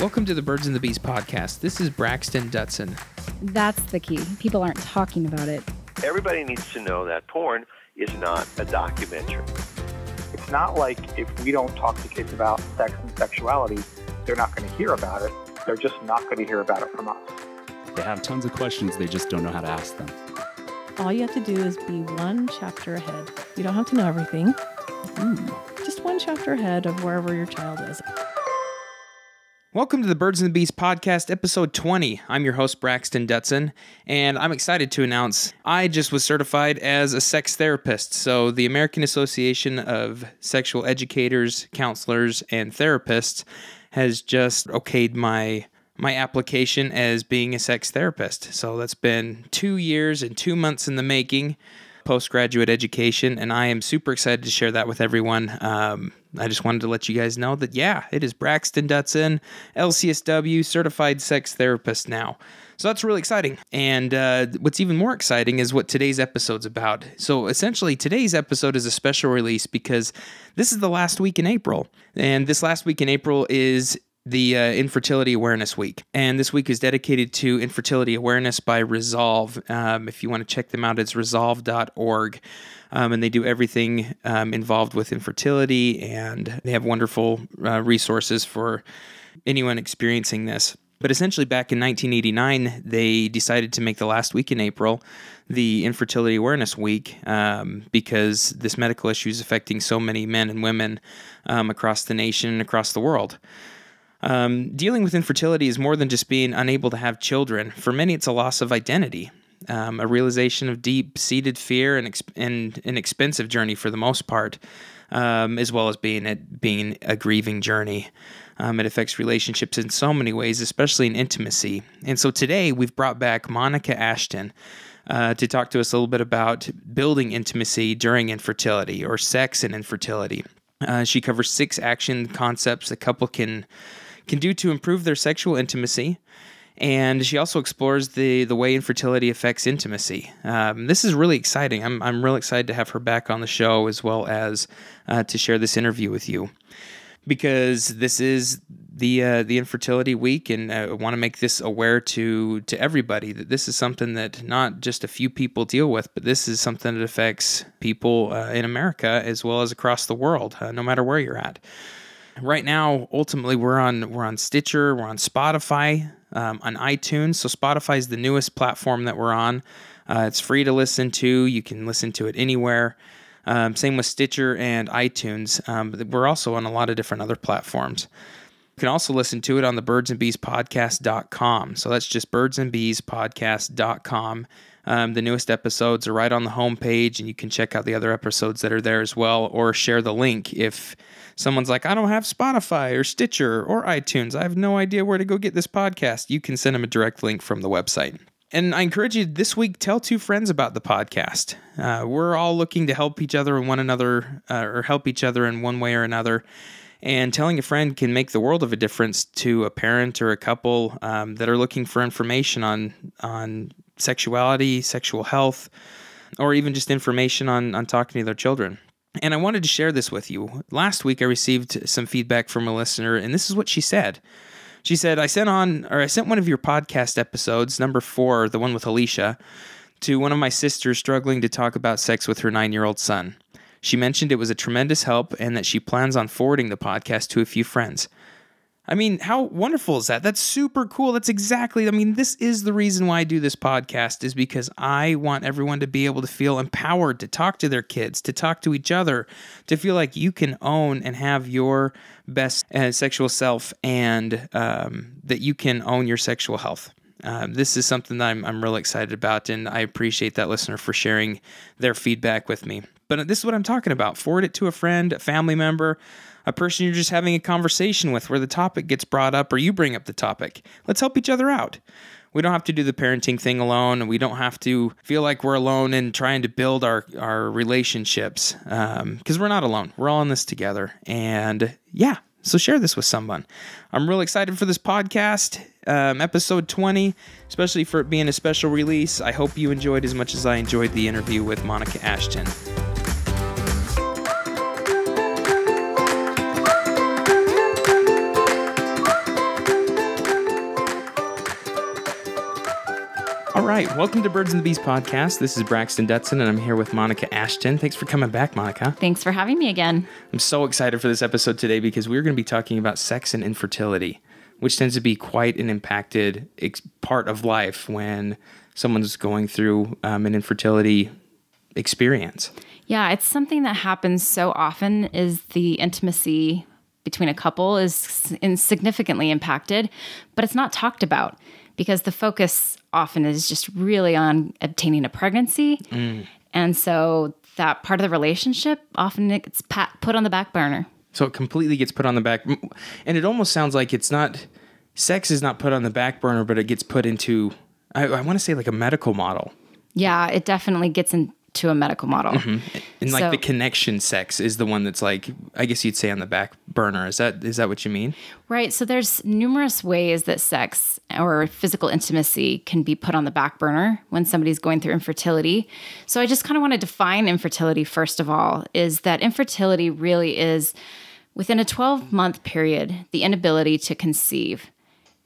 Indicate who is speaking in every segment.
Speaker 1: Welcome to the Birds and the Bees podcast. This is Braxton Dutson.
Speaker 2: That's the key. People aren't talking about it.
Speaker 3: Everybody needs to know that porn is not a documentary.
Speaker 4: It's not like if we don't talk to kids about sex and sexuality, they're not going to hear about it. They're just not going to hear about it from us.
Speaker 5: They have tons of questions, they just don't know how to ask them.
Speaker 6: All you have to do is be one chapter ahead. You don't have to know everything. Just one chapter ahead of wherever your child is.
Speaker 1: Welcome to the Birds and the Bees podcast, episode 20. I'm your host, Braxton Dutson, and I'm excited to announce I just was certified as a sex therapist. So the American Association of Sexual Educators, Counselors, and Therapists has just okayed my application as being a sex therapist. So that's been 2 years and 2 months in the making, postgraduate education, and I am super excited to share that with everyone. I just wanted to let you guys know that, yeah, it is Braxton Dutson, LCSW, certified sex therapist now. So that's really exciting. And what's even more exciting is what today's episode's about. So essentially, today's episode is a special release because this is the last week in April. And this last week in April is the Infertility Awareness Week. And this week is dedicated to infertility awareness by Resolve. If you want to check them out, it's resolve.org. And they do everything involved with infertility, and they have wonderful resources for anyone experiencing this. But essentially, back in 1989, they decided to make the last week in April the Infertility Awareness Week because this medical issue is affecting so many men and women across the nation and across the world. Dealing with infertility is more than just being unable to have children. For many, it's a loss of identity, a realization of deep-seated fear, and an expensive journey for the most part, as well as being a grieving journey. It affects relationships in so many ways, especially in intimacy. And so today, we've brought back Monica Ashton to talk to us a little bit about building intimacy during infertility, or sex and infertility. She covers 6 action concepts a couple can do to improve their sexual intimacy, and she also explores the way infertility affects intimacy. This is really exciting. I'm really excited to have her back on the show, as well as to share this interview with you, because this is the Infertility Week, and I want to make this aware to everybody that this is something that not just a few people deal with, but this is something that affects people in America as well as across the world, no matter where you're at. Right now, ultimately, we're on Stitcher, we're on Spotify, on iTunes. So Spotify is the newest platform that we're on. It's free to listen to. You can listen to it anywhere. Same with Stitcher and iTunes. But we're also on a lot of different other platforms. You can also listen to it on the birdsandbeespodcast.com. So that's just birdsandbeespodcast.com. The newest episodes are right on the homepage, and you can check out the other episodes that are there as well, or share the link. If someone's like, I don't have Spotify or Stitcher or iTunes, I have no idea where to go get this podcast, you can send them a direct link from the website. And I encourage you this week, tell 2 friends about the podcast. We're all looking to help each other and one another, or help each other in one way or another. And telling a friend can make the world of a difference to a parent or a couple that are looking for information on sexuality, sexual health, or even just information on talking to their children. And I wanted to share this with you. Last week, I received some feedback from a listener, and this is what she said. She said, I sent one of your podcast episodes, number 4, the one with Alicia, to one of my sisters struggling to talk about sex with her 9-year-old son. She mentioned it was a tremendous help and that she plans on forwarding the podcast to a few friends. I mean, how wonderful is that? That's super cool. This is the reason why I do this podcast, is because I want everyone to be able to feel empowered to talk to their kids, to talk to each other, to feel like you can own and have your best sexual self, and that you can own your sexual health. This is something that I'm really excited about, and I appreciate that listener for sharing their feedback with me. But this is what I'm talking about. Forward it to a friend, a family member, a person you're just having a conversation with where the topic gets brought up or you bring up the topic. Let's help each other out. We don't have to do the parenting thing alone, and we don't have to feel like we're alone in trying to build our relationships, because we're not alone. We're all in this together. And yeah, so share this with someone. I'm really excited for this podcast, episode 20, especially for it being a special release. I hope you enjoyed as much as I enjoyed the interview with Monica Ashton. right. Welcome to Birds and the Bees podcast. This is Braxton Dutson, and I'm here with Monica Ashton. Thanks for coming back, Monica.
Speaker 2: Thanks for having me again.
Speaker 1: I'm so excited for this episode today because we're going to be talking about sex and infertility, which tends to be quite an impacted part of life when someone's going through an infertility experience.
Speaker 2: Yeah, it's something that happens so often is the intimacy between a couple is significantly impacted, but it's not talked about because the focus often is just really on obtaining a pregnancy. And so that part of the relationship often gets put on the back burner.
Speaker 1: So it completely gets put on the back. And it almost sounds like sex is not put on the back burner, but it gets put into, I want to say like a medical model.
Speaker 2: Yeah, it definitely gets into a medical model.
Speaker 1: And like the connection sex is the one that's like, I guess you'd say on the back burner. Is that what you mean?
Speaker 2: Right. So there's numerous ways that sex or physical intimacy can be put on the back burner when somebody's going through infertility. So I just kind of want to define infertility first of all, is that infertility really is within a 12-month period, the inability to conceive.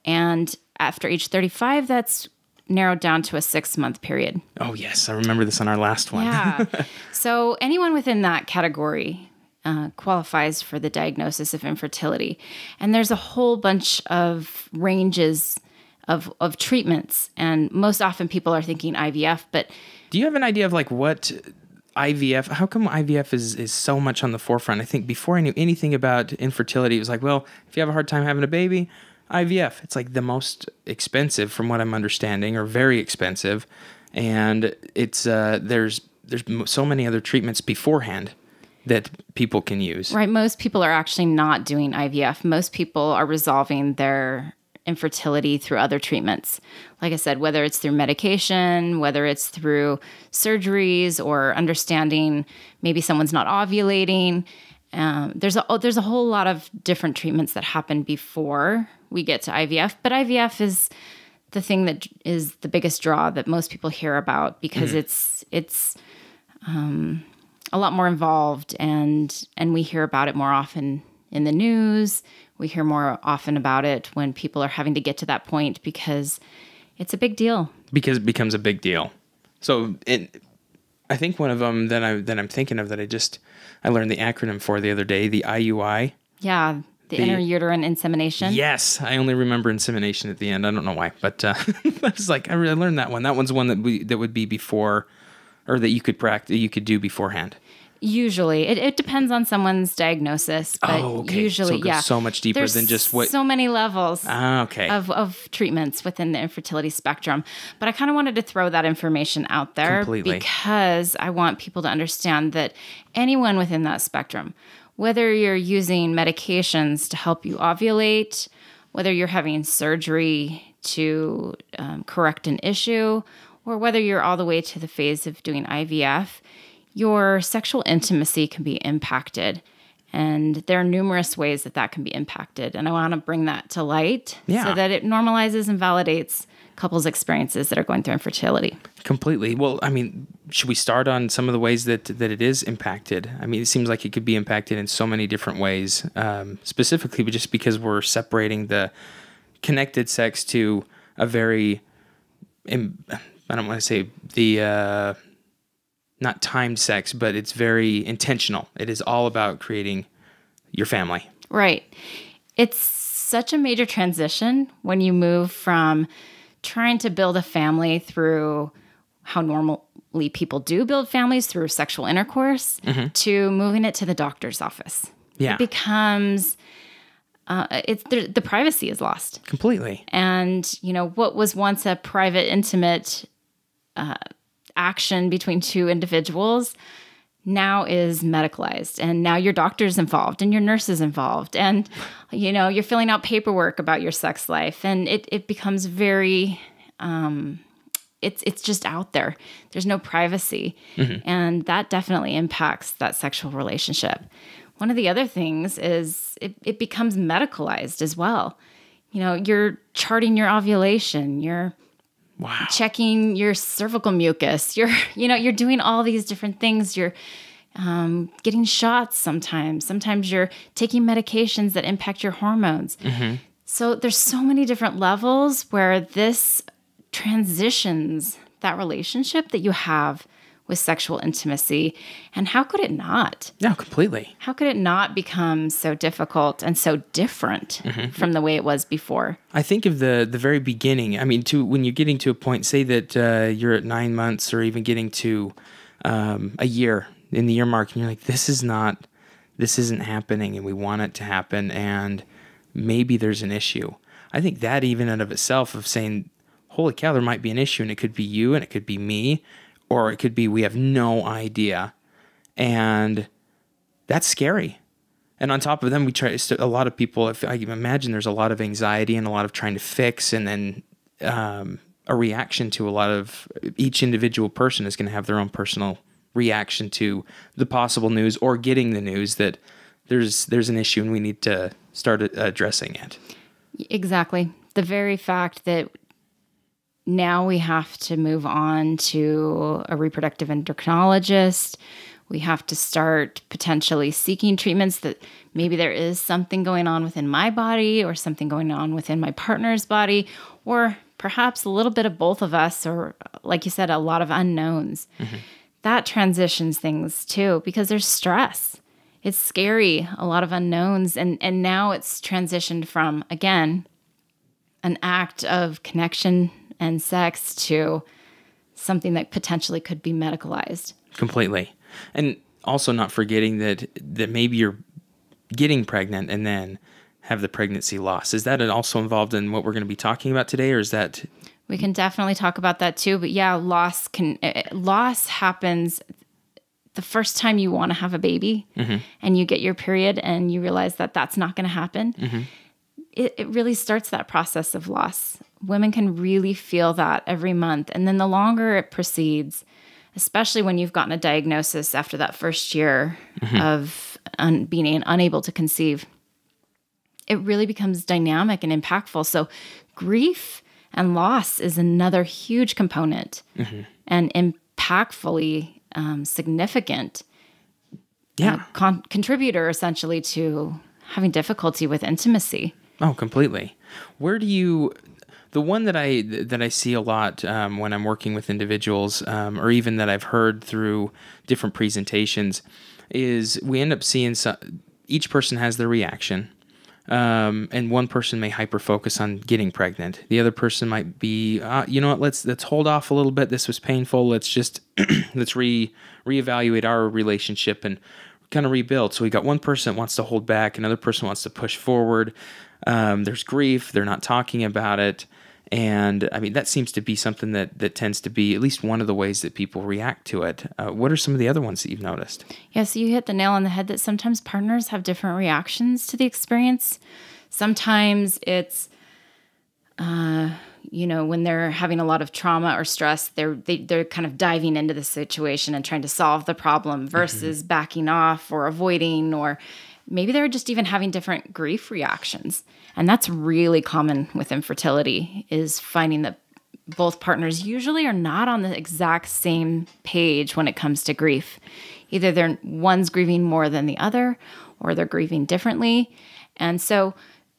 Speaker 2: And after age 35, that's narrowed down to a 6-month period.
Speaker 1: Oh, yes. I remember this on our last one.
Speaker 2: Yeah. So anyone within that category qualifies for the diagnosis of infertility. And there's a whole bunch of ranges of treatments. And most often people are thinking IVF, but...
Speaker 1: Do you have an idea of like what IVF, how come IVF is so much on the forefront? I think before I knew anything about infertility, it was like, well, if you have a hard time having a baby, IVF. It's like the most expensive from what I'm understanding, or very expensive. And it's there's so many other treatments beforehand that people can use.
Speaker 2: Right. Most people are actually not doing IVF. Most people are resolving their infertility through other treatments. Like I said, whether it's through medication, whether it's through surgeries or understanding maybe someone's not ovulating. There's a whole lot of different treatments that happen before we get to IVF, but IVF is the thing that is the biggest draw that most people hear about because it's a lot more involved and we hear about it more often in the news. We hear more often about it when people are having to get to that point because it's a big deal. Because
Speaker 1: it becomes a big deal. So I think one of them that I'm thinking of that I learned the acronym for the other day, the IUI.
Speaker 2: Yeah, the intrauterine insemination.
Speaker 1: Yes, I only remember insemination at the end. I don't know why, but I was like, I learned that one. That one's one that would be before, or that you could practice, you could do beforehand.
Speaker 2: Usually, it depends on someone's diagnosis. But
Speaker 1: okay.
Speaker 2: Usually,
Speaker 1: so it goes so much deeper than just what.
Speaker 2: So many levels.
Speaker 1: Okay.
Speaker 2: Of treatments within the infertility spectrum. But I kind of wanted to throw that information out there because I want people to understand that anyone within that spectrum, whether you're using medications to help you ovulate, whether you're having surgery to correct an issue, or whether you're all the way to the phase of doing IVF, your sexual intimacy can be impacted. And there are numerous ways that can be impacted. And I want to bring that to light so that it normalizes and validates couples' experiences that are going through infertility.
Speaker 1: Completely. Well, I mean, should we start on some of the ways that it is impacted? I mean, it seems like it could be impacted in so many different ways, specifically just because we're separating the connected sex to a very, I don't want to say the... not timed sex, but it's very intentional. It is all about creating your family. Right.
Speaker 2: It's such a major transition when you move from trying to build a family through how normally people do build families through sexual intercourse to moving it to the doctor's office.
Speaker 1: Yeah.
Speaker 2: It becomes... the privacy is lost.
Speaker 1: Completely.
Speaker 2: And, what was once a private, intimate action between two individuals now is medicalized. And now your doctor's involved and your nurse is involved. And, you're filling out paperwork about your sex life. And it becomes very, it's just out there. There's no privacy. And that definitely impacts that sexual relationship. One of the other things is it becomes medicalized as well. You're charting your ovulation. You're checking your cervical mucus. You're doing all these different things. You're getting shots sometimes. Sometimes you're taking medications that impact your hormones. So there's so many different levels where this transitions that relationship that you have with sexual intimacy. And how could it not?
Speaker 1: No, completely.
Speaker 2: How could it not become so difficult and so different from the way it was before?
Speaker 1: I think of the very beginning. I mean, when you're getting to a point, say that you're at 9 months or even getting to a year, in the year mark, and you're like, this isn't happening, and we want it to happen, and maybe there's an issue. I think that even in of itself of saying, holy cow, there might be an issue, and it could be you, and it could be me, or it could be we have no idea, and that's scary. And on top of them, a lot of people, if I imagine there's a lot of anxiety and a lot of trying to fix, and then a reaction to a lot of, each individual person is going to have their own personal reaction to the possible news or getting the news that there's an issue and we need to start addressing it.
Speaker 2: Exactly. The very fact that now we have to move on to a reproductive endocrinologist. We have to start potentially seeking treatments that maybe there is something going on within my body or something going on within my partner's body, or perhaps a little bit of both of us, or like you said, a lot of unknowns. That transitions things too, because there's stress. It's scary, a lot of unknowns. And now it's transitioned from, again, an act of connection and sex to something that potentially could be medicalized.
Speaker 1: Completely. And also not forgetting that maybe you're getting pregnant and then have the pregnancy loss. Is that also involved in what we're going to be talking about today, or is that...
Speaker 2: We can definitely talk about that too. But yeah, loss happens the first time you want to have a baby and you get your period and you realize that that's not going to happen. It really starts that process of loss. Women can really feel that every month. And then the longer it proceeds, especially when you've gotten a diagnosis after that first year of being unable to conceive, it really becomes dynamic and impactful. So grief and loss is another huge component and impactfully significant contributor essentially to having difficulty with intimacy.
Speaker 1: Oh, completely. Where do you... The one that I see a lot when I'm working with individuals, or even that I've heard through different presentations, is we end up seeing each person has their reaction. And one person may hyper-focus on getting pregnant. The other person might be, you know what, let's hold off a little bit. This was painful. Let's just, let's reevaluate our relationship and kind of rebuild. So we got one person that wants to hold back. Another person wants to push forward. There's grief. They're not talking about it. And I mean, that seems to be something that tends to be at least one of the ways that people react to it. What are some of the other ones that you've noticed? Yeah,
Speaker 2: so you hit the nail on the head that sometimes partners have different reactions to the experience. Sometimes it's, when they're having a lot of trauma or stress, they're kind of diving into the situation and trying to solve the problem versus backing off or avoiding, or maybe they're just even having different grief reactions. And that's really common with infertility, is finding that both partners usually are not on the exact same page when it comes to grief. Either one's grieving more than the other, or they're grieving differently. And so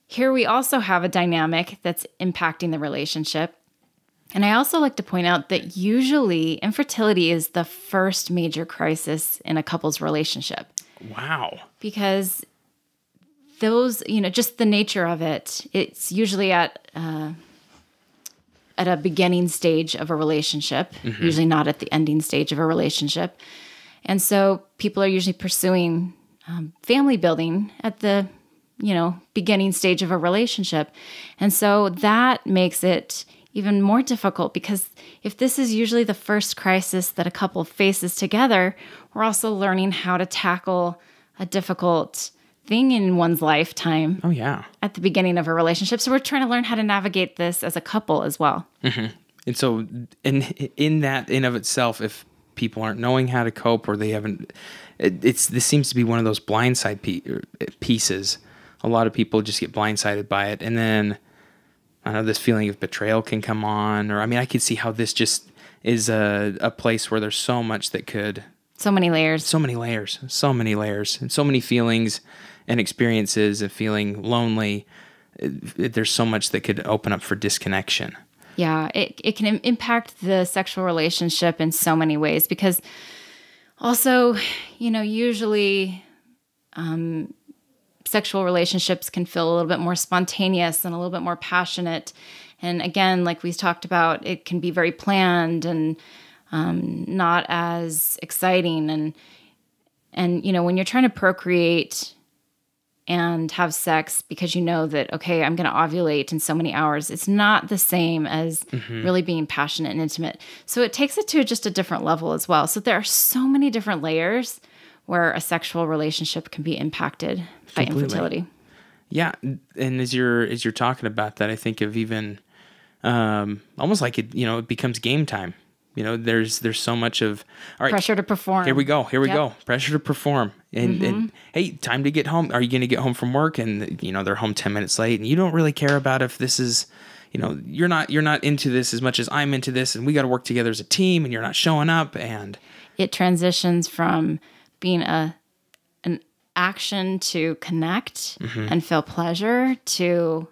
Speaker 2: here we also have a dynamic that's impacting the relationship. And I also like to point out that usually infertility is the first major crisis in a couple's relationship.
Speaker 1: Wow.
Speaker 2: Because those, just the nature of it, it's usually at a beginning stage of a relationship, usually not at the ending stage of a relationship. And so people are usually pursuing family building at the, beginning stage of a relationship. And so that makes it even more difficult, because if this is usually the first crisis that a couple faces together, we're also learning how to tackle a difficult thing in one's lifetime.
Speaker 1: Oh, yeah.
Speaker 2: At the beginning of a relationship. So we're trying to learn how to navigate this as a couple as well.
Speaker 1: And so in that in of itself, if people aren't knowing how to cope, or they haven't, this seems to be one of those blindside pieces. A lot of people just get blindsided by it. And then I know this feeling of betrayal can come on, or I could see how this just is a place where there's so much that could...
Speaker 2: So many layers,
Speaker 1: and so many feelings and experiences of feeling lonely. There's so much that could open up for disconnection.
Speaker 2: Yeah, it can impact the sexual relationship in so many ways because also, usually sexual relationships can feel a little bit more spontaneous and a little bit more passionate. And again, like we talked about, it can be very planned and not as exciting. And when you're trying to procreate and have sex because you know that, okay, I'm going to ovulate in so many hours, it's not the same as really being passionate and intimate. So it takes it to just a different level as well. So there are so many different layers where a sexual relationship can be impacted by infertility.
Speaker 1: Yeah. And as you're talking about that, I think of even almost like it becomes game time. There's so much of all right,
Speaker 2: pressure to perform.
Speaker 1: Here we go. Pressure to perform. And hey, time to get home. Are you going to get home from work? And they're home 10 minutes late, and you don't really care about if this is, you're not into this as much as I'm into this, and we got to work together as a team, and you're not showing up. And
Speaker 2: it transitions from being an action to connect and feel pleasure to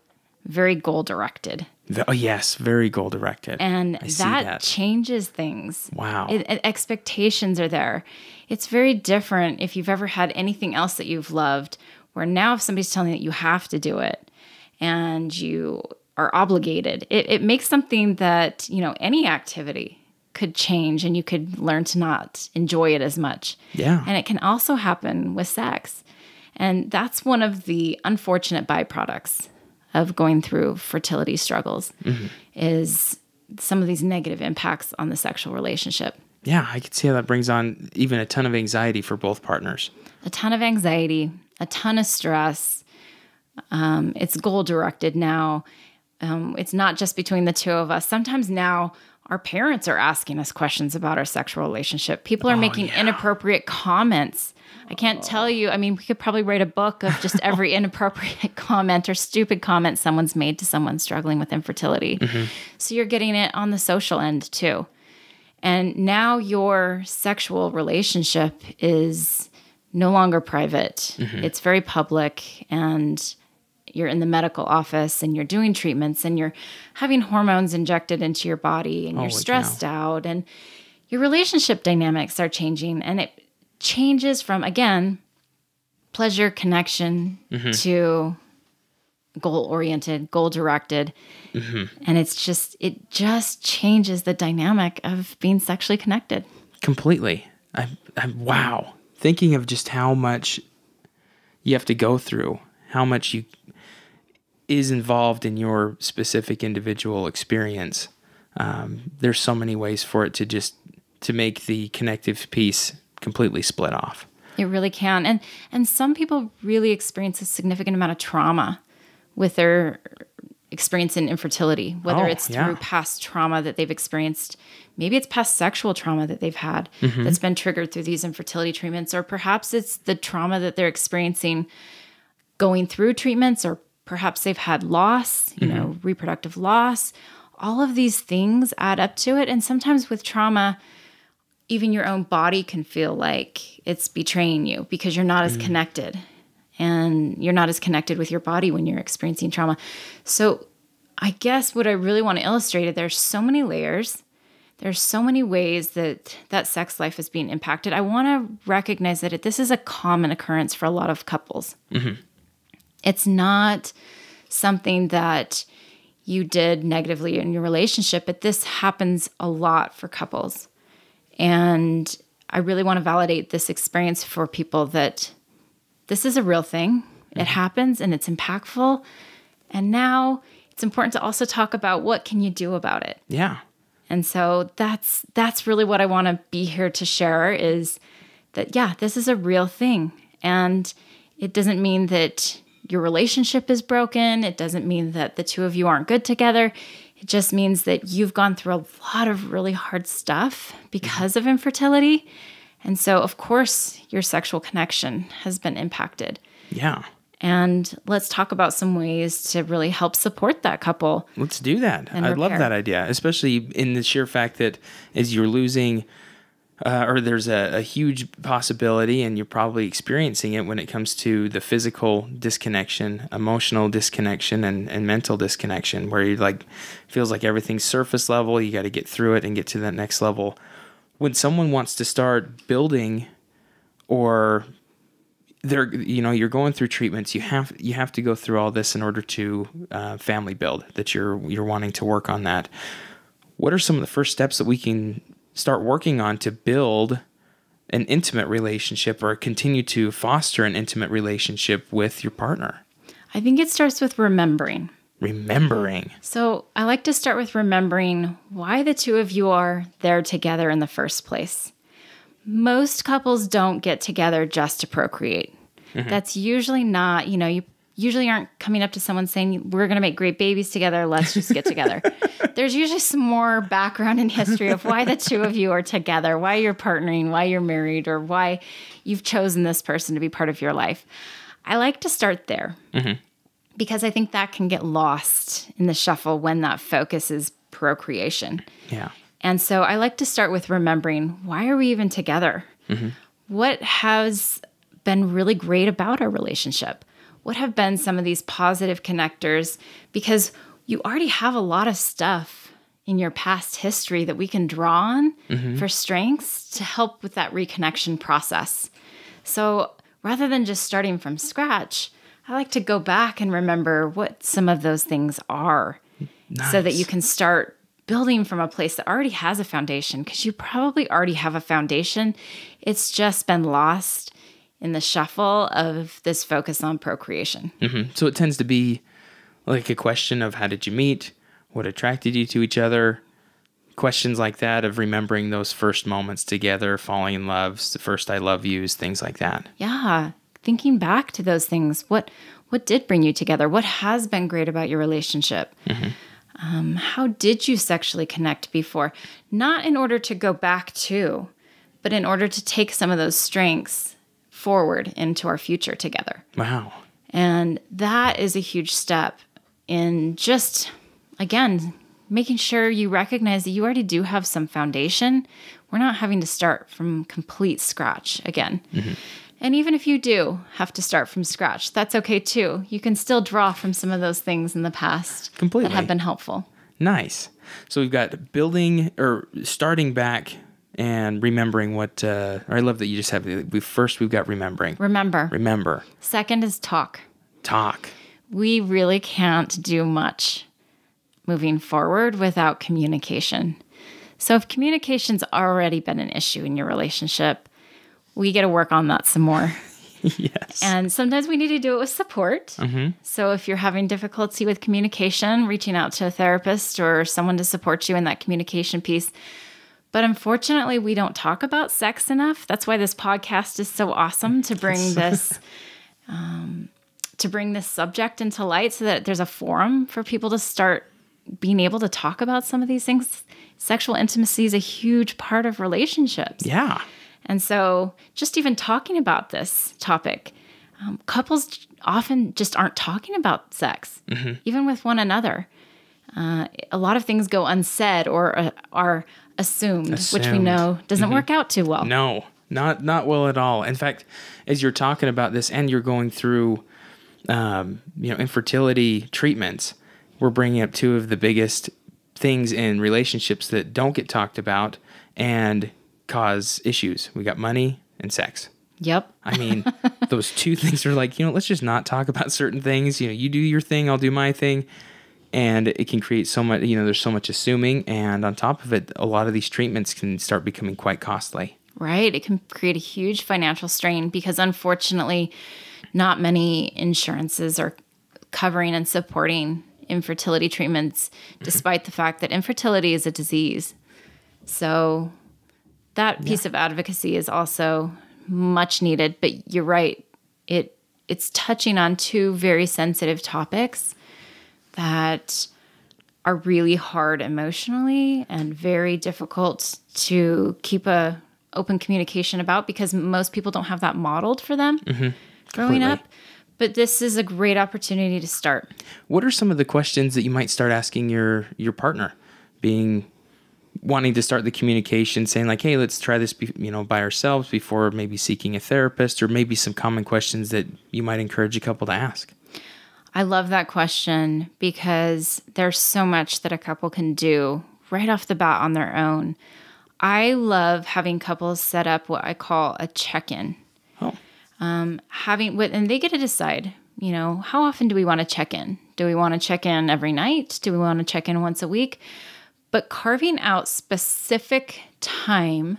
Speaker 2: very goal directed.
Speaker 1: Oh, yes, very goal directed.
Speaker 2: And that changes things.
Speaker 1: Wow.
Speaker 2: Expectations are there. It's very different if you've ever had anything else that you've loved, where now if somebody's telling you that you have to do it and you are obligated, it makes something that, any activity could change and you could learn to not enjoy it as much.
Speaker 1: Yeah.
Speaker 2: And it can also happen with sex. And that's one of the unfortunate byproducts of going through fertility struggles is some of these negative impacts on the sexual relationship.
Speaker 1: Yeah, I can see how that brings on even a ton of anxiety for both partners.
Speaker 2: A ton of anxiety, a ton of stress. It's goal-directed now. It's not just between the two of us. Sometimes now our parents are asking us questions about our sexual relationship. People are making inappropriate comments. I can't tell you. I mean, we could probably write a book of just every inappropriate comment or stupid comment someone's made to someone struggling with infertility. So you're getting it on the social end too. And now your sexual relationship is no longer private. It's very public, and you're in the medical office and you're doing treatments and you're having hormones injected into your body and you're stressed out, and your relationship dynamics are changing, and it changes from, again, pleasure connection to goal-oriented, goal-directed. And it just changes the dynamic of being sexually connected.
Speaker 1: Completely. Wow. Thinking of just how much you have to go through, how much is involved in your specific individual experience. There's so many ways for it to make the connective piece completely split off.
Speaker 2: It really can. And some people really experience a significant amount of trauma with their experience in infertility, whether it's through past trauma that they've experienced. Maybe it's past sexual trauma that they've had that's been triggered through these infertility treatments, or perhaps it's the trauma that they're experiencing going through treatments, or perhaps they've had loss, reproductive loss. All of these things add up to it. And sometimes with trauma, even your own body can feel like it's betraying you because you're not as connected, and you're not as connected with your body when you're experiencing trauma. So I guess what I really want to illustrate is there's so many layers. There's so many ways that sex life is being impacted. I want to recognize that this is a common occurrence for a lot of couples. It's not something that you did negatively in your relationship, but this happens a lot for couples. And I really want to validate this experience for people that this is a real thing. It happens and it's impactful. And now it's important to also talk about what can you do about it.
Speaker 1: Yeah.
Speaker 2: And so that's really what I want to be here to share is that, this is a real thing. And it doesn't mean that your relationship is broken. It doesn't mean that the two of you aren't good together. It just means that you've gone through a lot of really hard stuff because of infertility. And so, of course, your sexual connection has been impacted.
Speaker 1: Yeah.
Speaker 2: And let's talk about some ways to really help support that couple.
Speaker 1: Let's do that. I love that idea, especially in the sheer fact that as you're losing or there's a huge possibility, and you're probably experiencing it when it comes to the physical disconnection, emotional disconnection, and mental disconnection, where you like feels like everything's surface level. You got to get through it and get to that next level. When someone wants to start building, or you're going through treatments, you have to go through all this in order to family build, that you're wanting to work on that. What are some of the first steps that we can start working on to build an intimate relationship or continue to foster an intimate relationship with your partner?
Speaker 2: I think it starts with remembering.
Speaker 1: Remembering.
Speaker 2: So I like to start with remembering why the two of you are there together in the first place. Most couples don't get together just to procreate. Mm-hmm. That's usually not, you usually aren't coming up to someone saying, we're going to make great babies together, let's just get together. There's usually some more background and history of why the two of you are together, why you're partnering, why you're married, or why you've chosen this person to be part of your life. I like to start there because I think that can get lost in the shuffle when that focus is procreation.
Speaker 1: Yeah.
Speaker 2: And so I like to start with remembering, why are we even together? Mm-hmm. What has been really great about our relationship? What have been some of these positive connectors? Because you already have a lot of stuff in your past history that we can draw on for strengths to help with that reconnection process. So rather than just starting from scratch, I like to go back and remember what some of those things are. Nice. So that you can start building from a place that already has a foundation, because you probably already have a foundation. It's just been lost in the shuffle of this focus on procreation. Mm-hmm.
Speaker 1: So it tends to be like a question of, how did you meet? What attracted you to each other? Questions like that, of remembering those first moments together, falling in love, the first I love yous, things like that.
Speaker 2: Yeah. Thinking back to those things. What did bring you together? What has been great about your relationship? Mm-hmm. How did you sexually connect before? Not in order to go back to, but in order to take some of those strengths forward into our future together.
Speaker 1: Wow.
Speaker 2: And that is a huge step in just, again, making sure you recognize that you already do have some foundation. We're not having to start from complete scratch again. Mm-hmm. And even if you do have to start from scratch, that's okay too. You can still draw from some of those things in the past that have been helpful. Nice.
Speaker 1: So we've got building, or starting back, and remembering what, I love that you just have, we've got remembering. Remember.
Speaker 2: Second is talk.
Speaker 1: Talk.
Speaker 2: We really can't do much moving forward without communication. So if communication's already been an issue in your relationship, we got to work on that some more.
Speaker 1: Yes.
Speaker 2: And sometimes we need to do it with support. Mm-hmm. So if you're having difficulty with communication, reaching out to a therapist or someone to support you in that communication piece. But unfortunately, we don't talk about sex enough. That's why this podcast is so awesome, to bring this subject into light, so that there's a forum for people to start being able to talk about some of these things. Sexual intimacy is a huge part of relationships.
Speaker 1: Yeah.
Speaker 2: And so just even talking about this topic, couples often just aren't talking about sex, even with one another. A lot of things go unsaid or are assumed, which we know doesn't work out too well.
Speaker 1: No, not well at all. In fact, as you're talking about this and you're going through, infertility treatments, we're bringing up two of the biggest things in relationships that don't get talked about and cause issues. We got money and sex.
Speaker 2: Yep.
Speaker 1: I mean, those two things are like, let's just not talk about certain things. You do your thing, I'll do my thing. And it can create so much, there's so much assuming. And on top of it, a lot of these treatments can start becoming quite costly.
Speaker 2: Right. It can create a huge financial strain because, unfortunately, not many insurances are covering and supporting infertility treatments, despite the fact that infertility is a disease. So that piece of advocacy is also much needed. But you're right. It's touching on two very sensitive topics that are really hard emotionally and very difficult to keep a open communication about, because most people don't have that modeled for them growing up. But this is a great opportunity to start.
Speaker 1: What are some of the questions that you might start asking your partner, being wanting to start the communication, saying like, hey, let's try this, by ourselves before maybe seeking a therapist, or maybe some common questions that you might encourage a couple to ask?
Speaker 2: I love that question because there's so much that a couple can do right off the bat on their own. I love having couples set up what I call a check-in.
Speaker 1: Oh.
Speaker 2: And they get to decide, how often do we want to check in? Do we want to check in every night? Do we want to check in once a week? But carving out specific time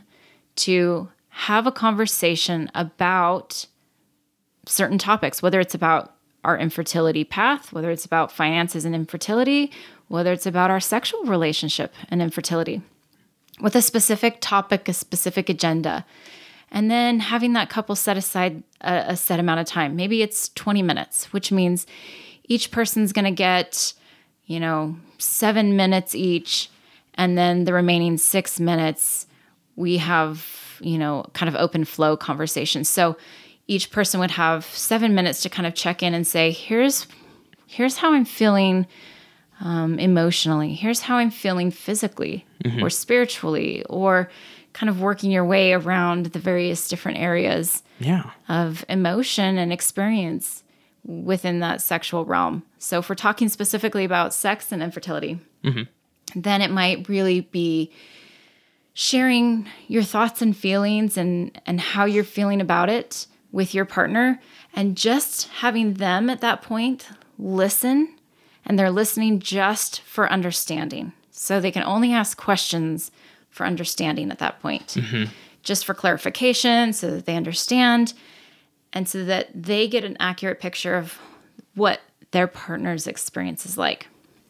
Speaker 2: to have a conversation about certain topics, whether it's about our infertility path, whether it's about finances and infertility, whether it's about our sexual relationship and infertility, with a specific topic, a specific agenda. And then having that couple set aside a set amount of time. Maybe it's 20 minutes, which means each person's going to get, 7 minutes each. And then the remaining 6 minutes, we have, kind of open flow conversations. So each person would have 7 minutes to kind of check in and say, here's how I'm feeling emotionally. Here's how I'm feeling physically or spiritually, or kind of working your way around the various different areas of emotion and experience within that sexual realm. So if we're talking specifically about sex and infertility, then it might really be sharing your thoughts and feelings and how you're feeling about it with your partner, and just having them at that point listen, and they're listening just for understanding. So they can only ask questions for understanding at that point, just for clarification, so that they understand, and so that they get an accurate picture of what their partner's experience is like.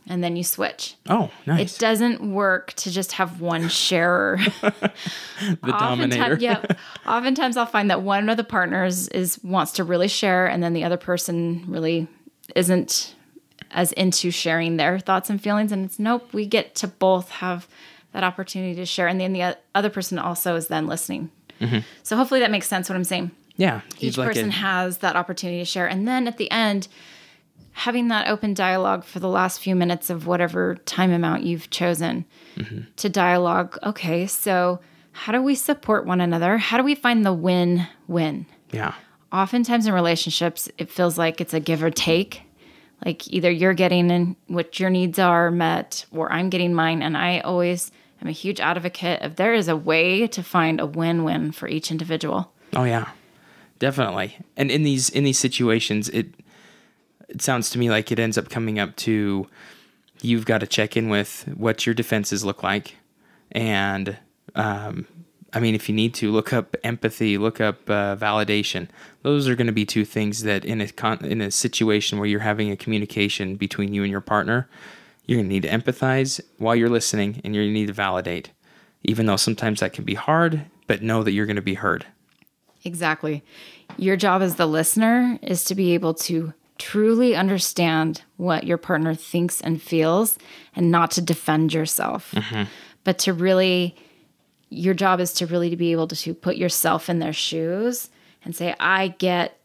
Speaker 2: And then you switch.
Speaker 1: Oh, nice.
Speaker 2: It doesn't work to just have one sharer.
Speaker 1: The dominator.
Speaker 2: Oftentimes I'll find that one of the partners wants to really share, and then the other person really isn't as into sharing their thoughts and feelings. And it's nope, we get to both have that opportunity to share. And then the other person also is then listening. So hopefully that makes sense what I'm saying.
Speaker 1: Yeah.
Speaker 2: Each person has that opportunity to share. And then at the end, having that open dialogue for the last few minutes of whatever time amount you've chosen to dialogue. Okay, so how do we support one another? How do we find the win-win?
Speaker 1: Yeah.
Speaker 2: Oftentimes in relationships, it feels like it's a give or take. Like either you're getting in what your needs are met, or I'm getting mine. And I always am a huge advocate of there is a way to find a win-win for each individual.
Speaker 1: Oh yeah, definitely. And in these situations, it sounds to me like it ends up coming up to you've got to check in with what your defenses look like. And, if you need to, look up empathy, look up validation. Those are going to be two things that in a situation where you're having a communication between you and your partner, you're going to need to empathize while you're listening, and you're going to need to validate, even though sometimes that can be hard, but know that you're going to be heard.
Speaker 2: Exactly. Your job as the listener is to be able to truly understand what your partner thinks and feels, and not to defend yourself, but to really, your job is to really be able to put yourself in their shoes and say, I get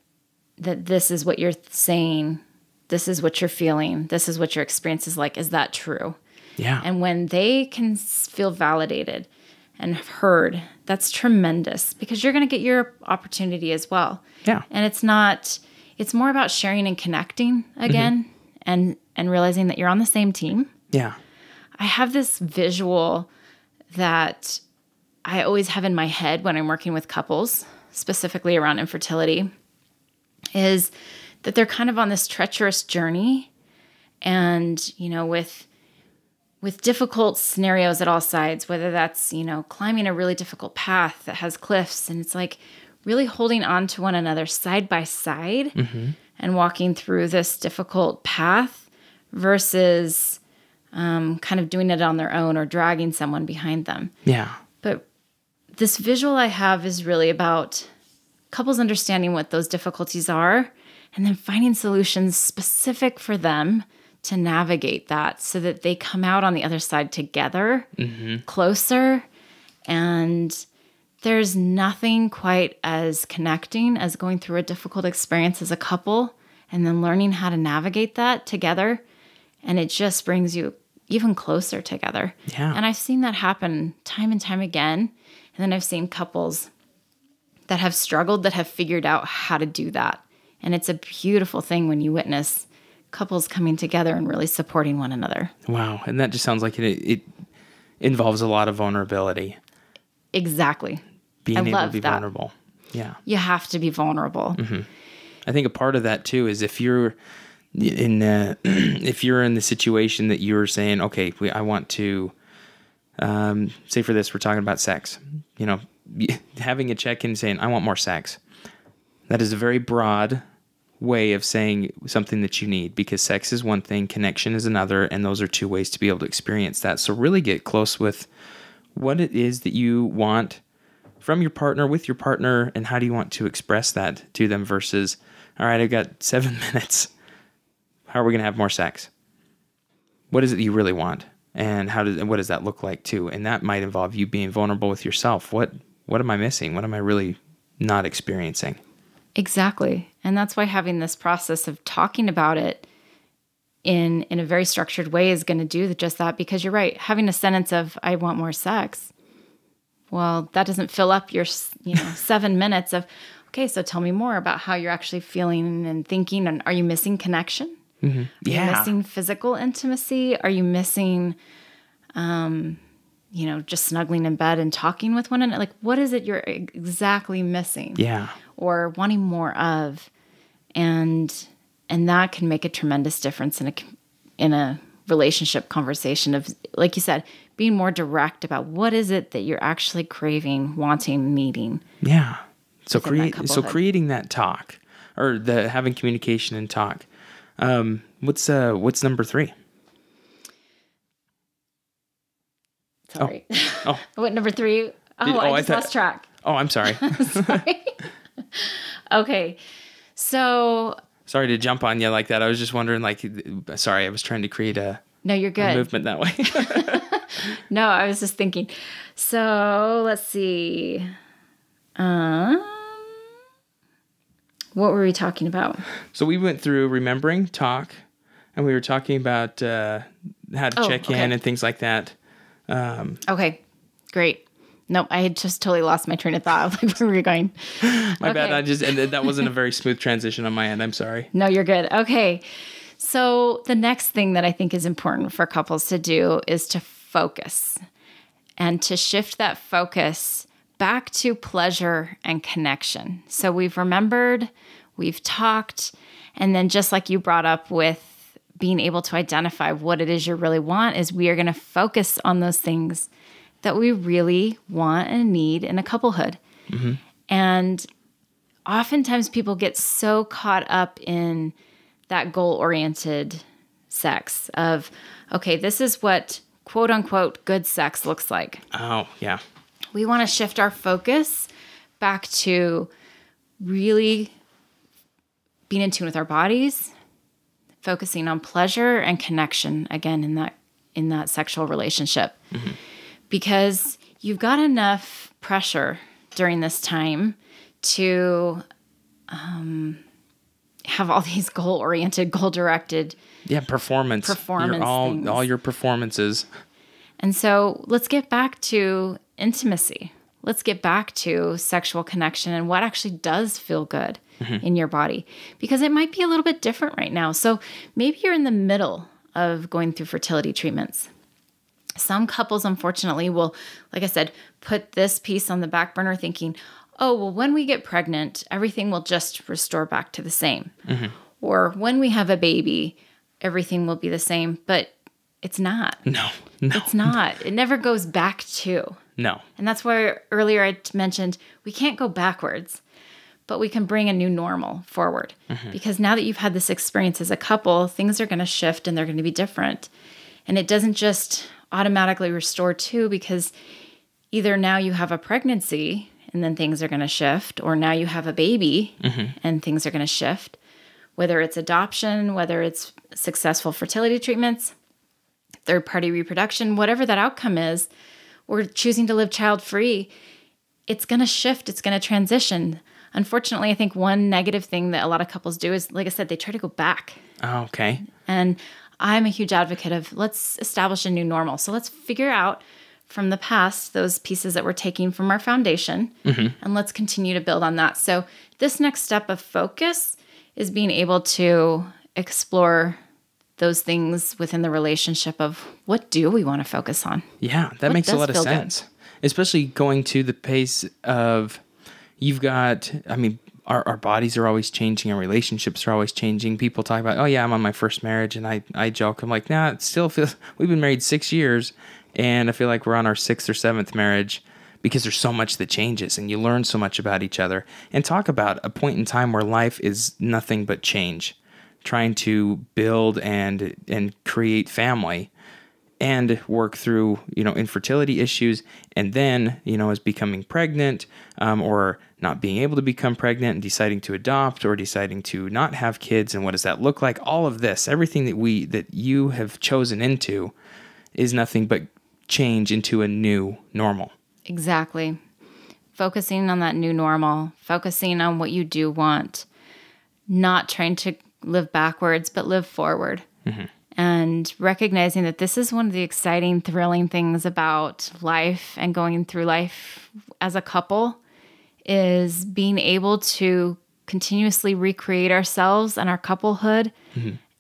Speaker 2: that this is what you're saying. This is what you're feeling. This is what your experience is like. Is that true?
Speaker 1: Yeah.
Speaker 2: And when they can feel validated and heard, that's tremendous, because you're going to get your opportunity as well.
Speaker 1: Yeah.
Speaker 2: And it's more about sharing and connecting again, and realizing that you're on the same team.
Speaker 1: Yeah.
Speaker 2: I have this visual that I always have in my head when I'm working with couples, specifically around infertility, is that they're kind of on this treacherous journey, and, with difficult scenarios at all sides, whether that's, climbing a really difficult path that has cliffs, and it's like really holding on to one another side by side and walking through this difficult path versus kind of doing it on their own or dragging someone behind them.
Speaker 1: Yeah.
Speaker 2: But this visual I have is really about couples understanding what those difficulties are, and then finding solutions specific for them to navigate that, so that they come out on the other side together, closer. And there's nothing quite as connecting as going through a difficult experience as a couple and then learning how to navigate that together. And it just brings you even closer together.
Speaker 1: Yeah.
Speaker 2: And I've seen that happen time and time again. And then I've seen couples that have struggled that have figured out how to do that. And it's a beautiful thing when you witness couples coming together and really supporting one another.
Speaker 1: Wow. And that just sounds like it involves a lot of vulnerability.
Speaker 2: Exactly.
Speaker 1: Being able to be
Speaker 2: that.
Speaker 1: vulnerable. Yeah.
Speaker 2: You have to be vulnerable.
Speaker 1: Mm-hmm. I think a part of that too is if you're in the situation that you're saying, okay, I want to, say for this, we're talking about sex, having a check-in saying, I want more sex. That is a very broad way of saying something that you need, because sex is one thing, connection is another, and those are two ways to be able to experience that. So really get close with what it is that you want from your partner, with your partner, and how do you want to express that to them versus, all right, I've got 7 minutes. How are we going to have more sex? What is it that you really want? And what does that look like too? And that might involve you being vulnerable with yourself. What am I missing? What am I really not experiencing?
Speaker 2: Exactly. And that's why having this process of talking about it in a very structured way is going to do just that, because you're right. Having a sentence of, I want more sex. Well, that doesn't fill up your 7 minutes of, okay, so tell me more about how you're actually feeling and thinking. And are you missing connection?
Speaker 1: Mm-hmm. Yeah.
Speaker 2: Are you missing physical intimacy? Are you missing, just snuggling in bed and talking with one another? Like, what is it you're exactly missing?
Speaker 1: Yeah.
Speaker 2: Or wanting more of? And that can make a tremendous difference in a relationship conversation of, like you said, being more direct about what is it that you're actually craving, wanting, needing.
Speaker 1: Yeah. So
Speaker 2: couplehood.
Speaker 1: Creating that talk, or having communication and talk. What's number 3?
Speaker 2: Sorry.
Speaker 1: Oh.
Speaker 2: What, number 3? I lost track.
Speaker 1: Oh, I'm sorry.
Speaker 2: Sorry. Okay. So.
Speaker 1: Sorry to jump on you like that. I was just wondering, sorry, I was trying to create
Speaker 2: No, you're good.
Speaker 1: a movement that way.
Speaker 2: No, I was just thinking. So let's see. What were we talking about?
Speaker 1: So we went through remembering, talk, and we were talking about how to check in and things like that.
Speaker 2: Okay, great. Nope, I had just totally lost my train of thought. Like, where were we going?
Speaker 1: My bad. And that wasn't a very smooth transition on my end. I'm sorry.
Speaker 2: No, you're good. Okay. So the next thing that I think is important for couples to do is to focus and to shift that focus back to pleasure and connection. So we've remembered, we've talked, and then just like you brought up with being able to identify what it is you really want, is we are going to focus on those things that we really want and need in a couplehood. Mm-hmm. And oftentimes people get so caught up in that goal-oriented sex of, okay, this is what quote unquote good sex looks like.
Speaker 1: Oh, yeah.
Speaker 2: We want to shift our focus back to really being in tune with our bodies, focusing on pleasure and connection again in that sexual relationship. Mm-hmm. Because you've got enough pressure during this time to have all these goal-oriented, goal-directed
Speaker 1: performance
Speaker 2: things.
Speaker 1: All your performances.
Speaker 2: And so let's get back to intimacy. Let's get back to sexual connection and what actually does feel good in your body, because it might be a little bit different right now. So maybe you're in the middle of going through fertility treatments. Some couples, unfortunately, will, like I said, put this piece on the back burner thinking, oh, well, when we get pregnant, everything will just restore back to the same. Mm-hmm. Or when we have a baby, everything will be the same. But it's not.
Speaker 1: No.
Speaker 2: It's not. It never goes back to.
Speaker 1: No.
Speaker 2: And that's why earlier I mentioned we can't go backwards, but we can bring a new normal forward. Mm-hmm. Because now that you've had this experience as a couple, things are going to shift and they're going to be different. And it doesn't just automatically restore too, because either now you have a pregnancy and then things are going to shift, or now you have a baby and things are going to shift, whether it's adoption, whether it's successful fertility treatments, third-party reproduction, whatever that outcome is, or choosing to live child-free, it's going to shift, it's going to transition. Unfortunately, I think one negative thing that a lot of couples do is, like I said, they try to go back.
Speaker 1: Oh, okay.
Speaker 2: And I'm a huge advocate of let's establish a new normal. So let's figure out from the past those pieces that we're taking from our foundation, and let's continue to build on that. So this next step of focus is being able to explore those things within the relationship of what do we want to focus on?
Speaker 1: Yeah, that makes a lot of sense. Especially going to the pace of you've got, I mean, our bodies are always changing, our relationships are always changing. People talk about, oh yeah, I'm on my first marriage, and I joke, I'm like, nah, it still feels, we've been married 6 years, and I feel like we're on our 6th or 7th marriage because there's so much that changes, and you learn so much about each other. And talk about a point in time where life is nothing but change, trying to build and create family and work through, infertility issues, and then, as becoming pregnant, or not being able to become pregnant and deciding to adopt or deciding to not have kids, and what does that look like? All of this, everything that you have chosen into is nothing but change into a new normal.
Speaker 2: Exactly. Focusing on that new normal, focusing on what you do want, not trying to live backwards, but live forward. And recognizing that this is one of the exciting, thrilling things about life and going through life as a couple is being able to continuously recreate ourselves and our couplehood.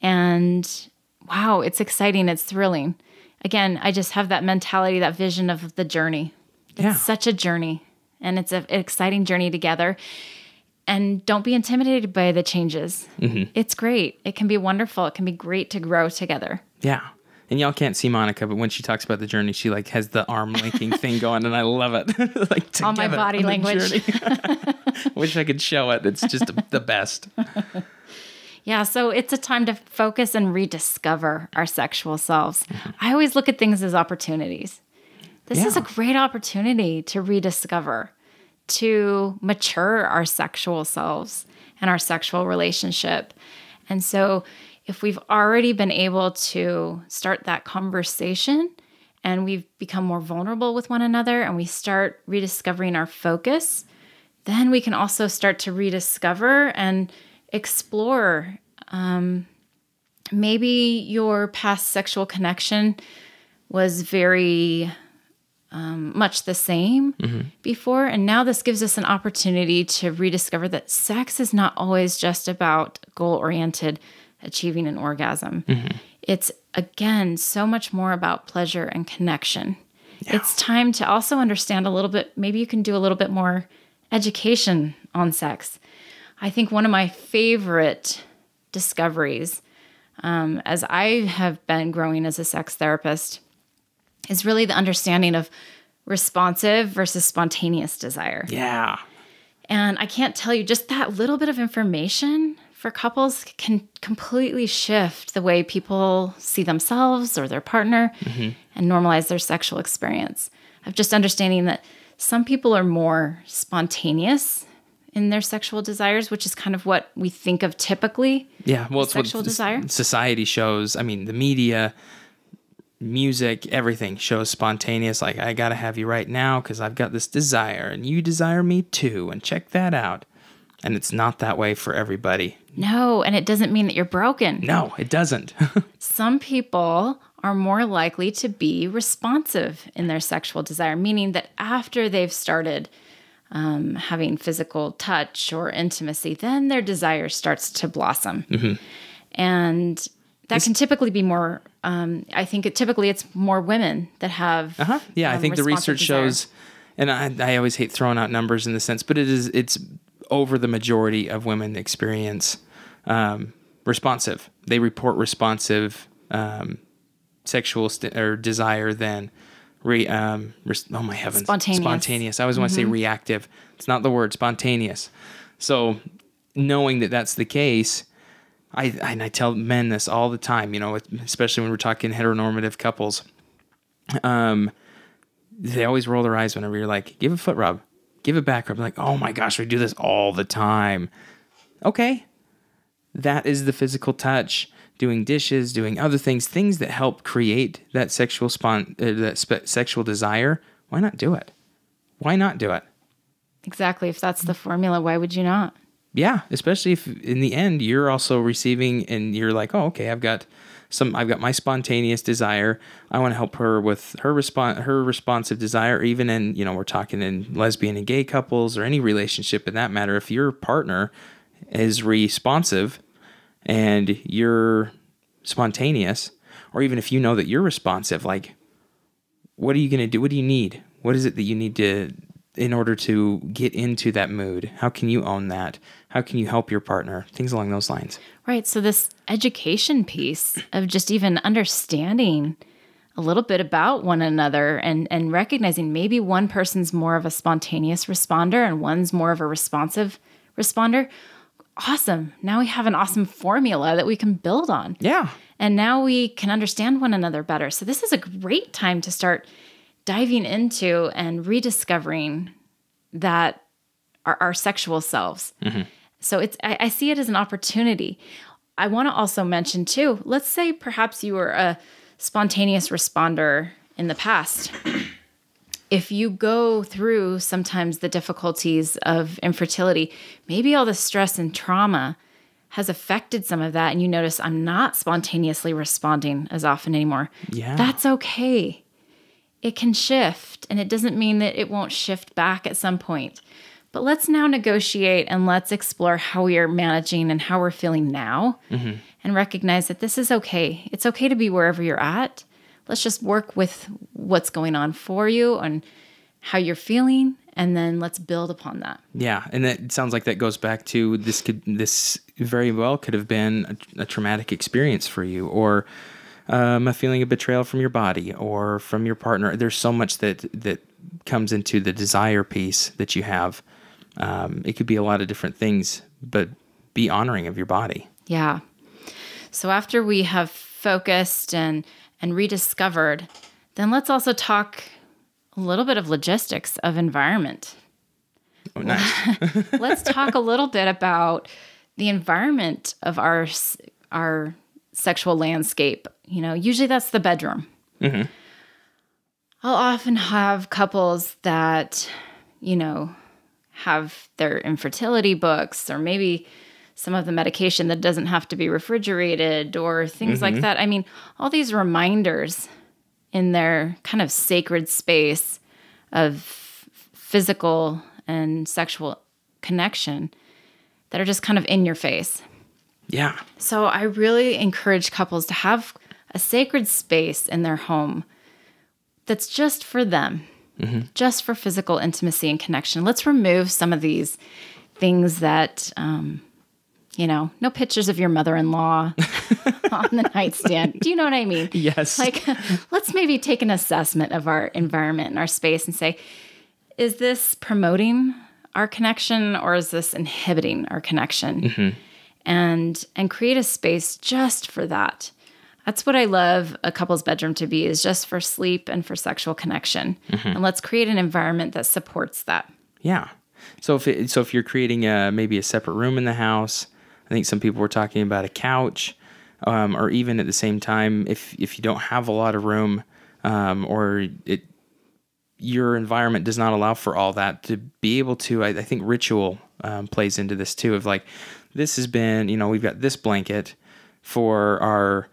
Speaker 2: And wow, it's exciting. It's thrilling. Again, I just have that mentality, that vision of the journey. It's such a journey, and it's an exciting journey together. And don't be intimidated by the changes. It's great. It can be wonderful. It can be great to grow together. Yeah.
Speaker 1: And y'all can't see Monica, but when she talks about the journey, she has the arm linking thing going, and I love it.
Speaker 2: All my body language.
Speaker 1: Wish I could show it. It's just the best.
Speaker 2: Yeah, so it's a time to focus and rediscover our sexual selves. I always look at things as opportunities. This is a great opportunity to rediscover, to mature our sexual selves and our sexual relationship. And so if we've already been able to start that conversation and we've become more vulnerable with one another and we start rediscovering our focus, then we can also start to rediscover and explore. Maybe your past sexual connection was very much the same before. And now this gives us an opportunity to rediscover that sex is not always just about goal-oriented achieving an orgasm. It's, again, so much more about pleasure and connection. Yeah. It's time to also understand a little bit, maybe you can do a little bit more education on sex. I think one of my favorite discoveries as I have been growing as a sex therapist is really the understanding of responsive versus spontaneous desire.
Speaker 1: Yeah.
Speaker 2: And I can't tell you, just that little bit of information for couples can completely shift the way people see themselves or their partner and normalize their sexual experience. Of just understanding that some people are more spontaneous in their sexual desires, which is kind of what we think of typically.
Speaker 1: Yeah, well, it's
Speaker 2: sexual
Speaker 1: what
Speaker 2: desire.
Speaker 1: Society shows. I mean, the media, music, everything shows spontaneous. Like, I got to have you right now because I've got this desire and you desire me too. And check that out. And it's not that way for everybody.
Speaker 2: No, and it doesn't mean that you're broken.
Speaker 1: No, it doesn't.
Speaker 2: Some people are more likely to be responsive in their sexual desire, meaning that after they've started having physical touch or intimacy, then their desire starts to blossom. And that can typically be more, I think it's more women that have
Speaker 1: Yeah, I think the research shows, and I always hate throwing out numbers in the sense, but it's over the majority of women experience responsive. They report responsive sexual or desire than oh my heavens. Spontaneous. I always want to say reactive. It's not the word, spontaneous. So knowing that that's the case, I tell men this all the time, especially when we're talking heteronormative couples. They always roll their eyes whenever you're like, give a foot rub, give a back rub. Like, oh my gosh, we do this all the time. Okay. That is the physical touch, doing dishes, doing other things that help create that sexual sexual desire. Why not do it? Why not do it?
Speaker 2: Exactly. If that's the formula, why would you not?
Speaker 1: Yeah, especially if in the end you're also receiving and you're like, oh, okay, I've got I've got my spontaneous desire. I want to help her with her responsive desire, or even in, we're talking in lesbian and gay couples or any relationship in that matter. If your partner is responsive and you're spontaneous, or even if you know that you're responsive, like, what are you going to do? What do you need? What is it that you need in order to get into that mood? How can you own that? How can you help your partner? Things along those lines.
Speaker 2: Right. So this education piece of just even understanding a little bit about one another and recognizing maybe one person's more of a spontaneous responder and one's more of a responsive responder. Awesome. Now we have an awesome formula that we can build on.
Speaker 1: Yeah.
Speaker 2: And now we can understand one another better. So this is a great time to start diving into and rediscovering that our sexual selves. Mm-hmm. So I see it as an opportunity. I want to also mention too, let's say perhaps you were a spontaneous responder in the past. If you go through sometimes the difficulties of infertility, maybe all the stress and trauma has affected some of that, and you notice I'm not spontaneously responding as often anymore.
Speaker 1: Yeah.
Speaker 2: That's okay. It can shift, and it doesn't mean that it won't shift back at some point. But let's now negotiate and let's explore how we are managing and how we're feeling now, mm-hmm. and recognize that this is okay. It's okay to be wherever you're at. Let's just work with what's going on for you and how you're feeling, and then let's build upon that.
Speaker 1: Yeah, and that sounds like that goes back to this very well could have been a traumatic experience for you, or a feeling of betrayal from your body or from your partner. There's so much that comes into the desire piece that you have. It could be a lot of different things, but be honoring of your body.
Speaker 2: Yeah. So after we have focused and rediscovered, then let's also talk a little bit of logistics of environment.
Speaker 1: Oh, nice.
Speaker 2: Let's talk a little bit about the environment of our sexual landscape. Usually that's the bedroom. Mm-hmm. I'll often have couples that, have their infertility books, or maybe some of the medication that doesn't have to be refrigerated, or things mm-hmm. like that. I mean, all these reminders in their kind of sacred space of physical and sexual connection that are just kind of in your face.
Speaker 1: Yeah.
Speaker 2: So I really encourage couples to have a sacred space in their home that's just for them, mm-hmm. just for physical intimacy and connection. Let's remove some of these things that, no pictures of your mother-in-law on the nightstand. Do you know what I mean?
Speaker 1: Yes.
Speaker 2: Like, let's maybe take an assessment of our environment and our space and say, is this promoting our connection, or is this inhibiting our connection? Mm-hmm. And create a space just for that. That's what I love a couple's bedroom to be, is just for sleep and for sexual connection. Mm-hmm. And let's create an environment that supports that.
Speaker 1: Yeah. So if you're creating maybe a separate room in the house, I think some people were talking about a couch, or even at the same time, if you don't have a lot of room, or your environment does not allow for all that, to be able to, I think ritual plays into this too, of like, this has been, we've got this blanket for our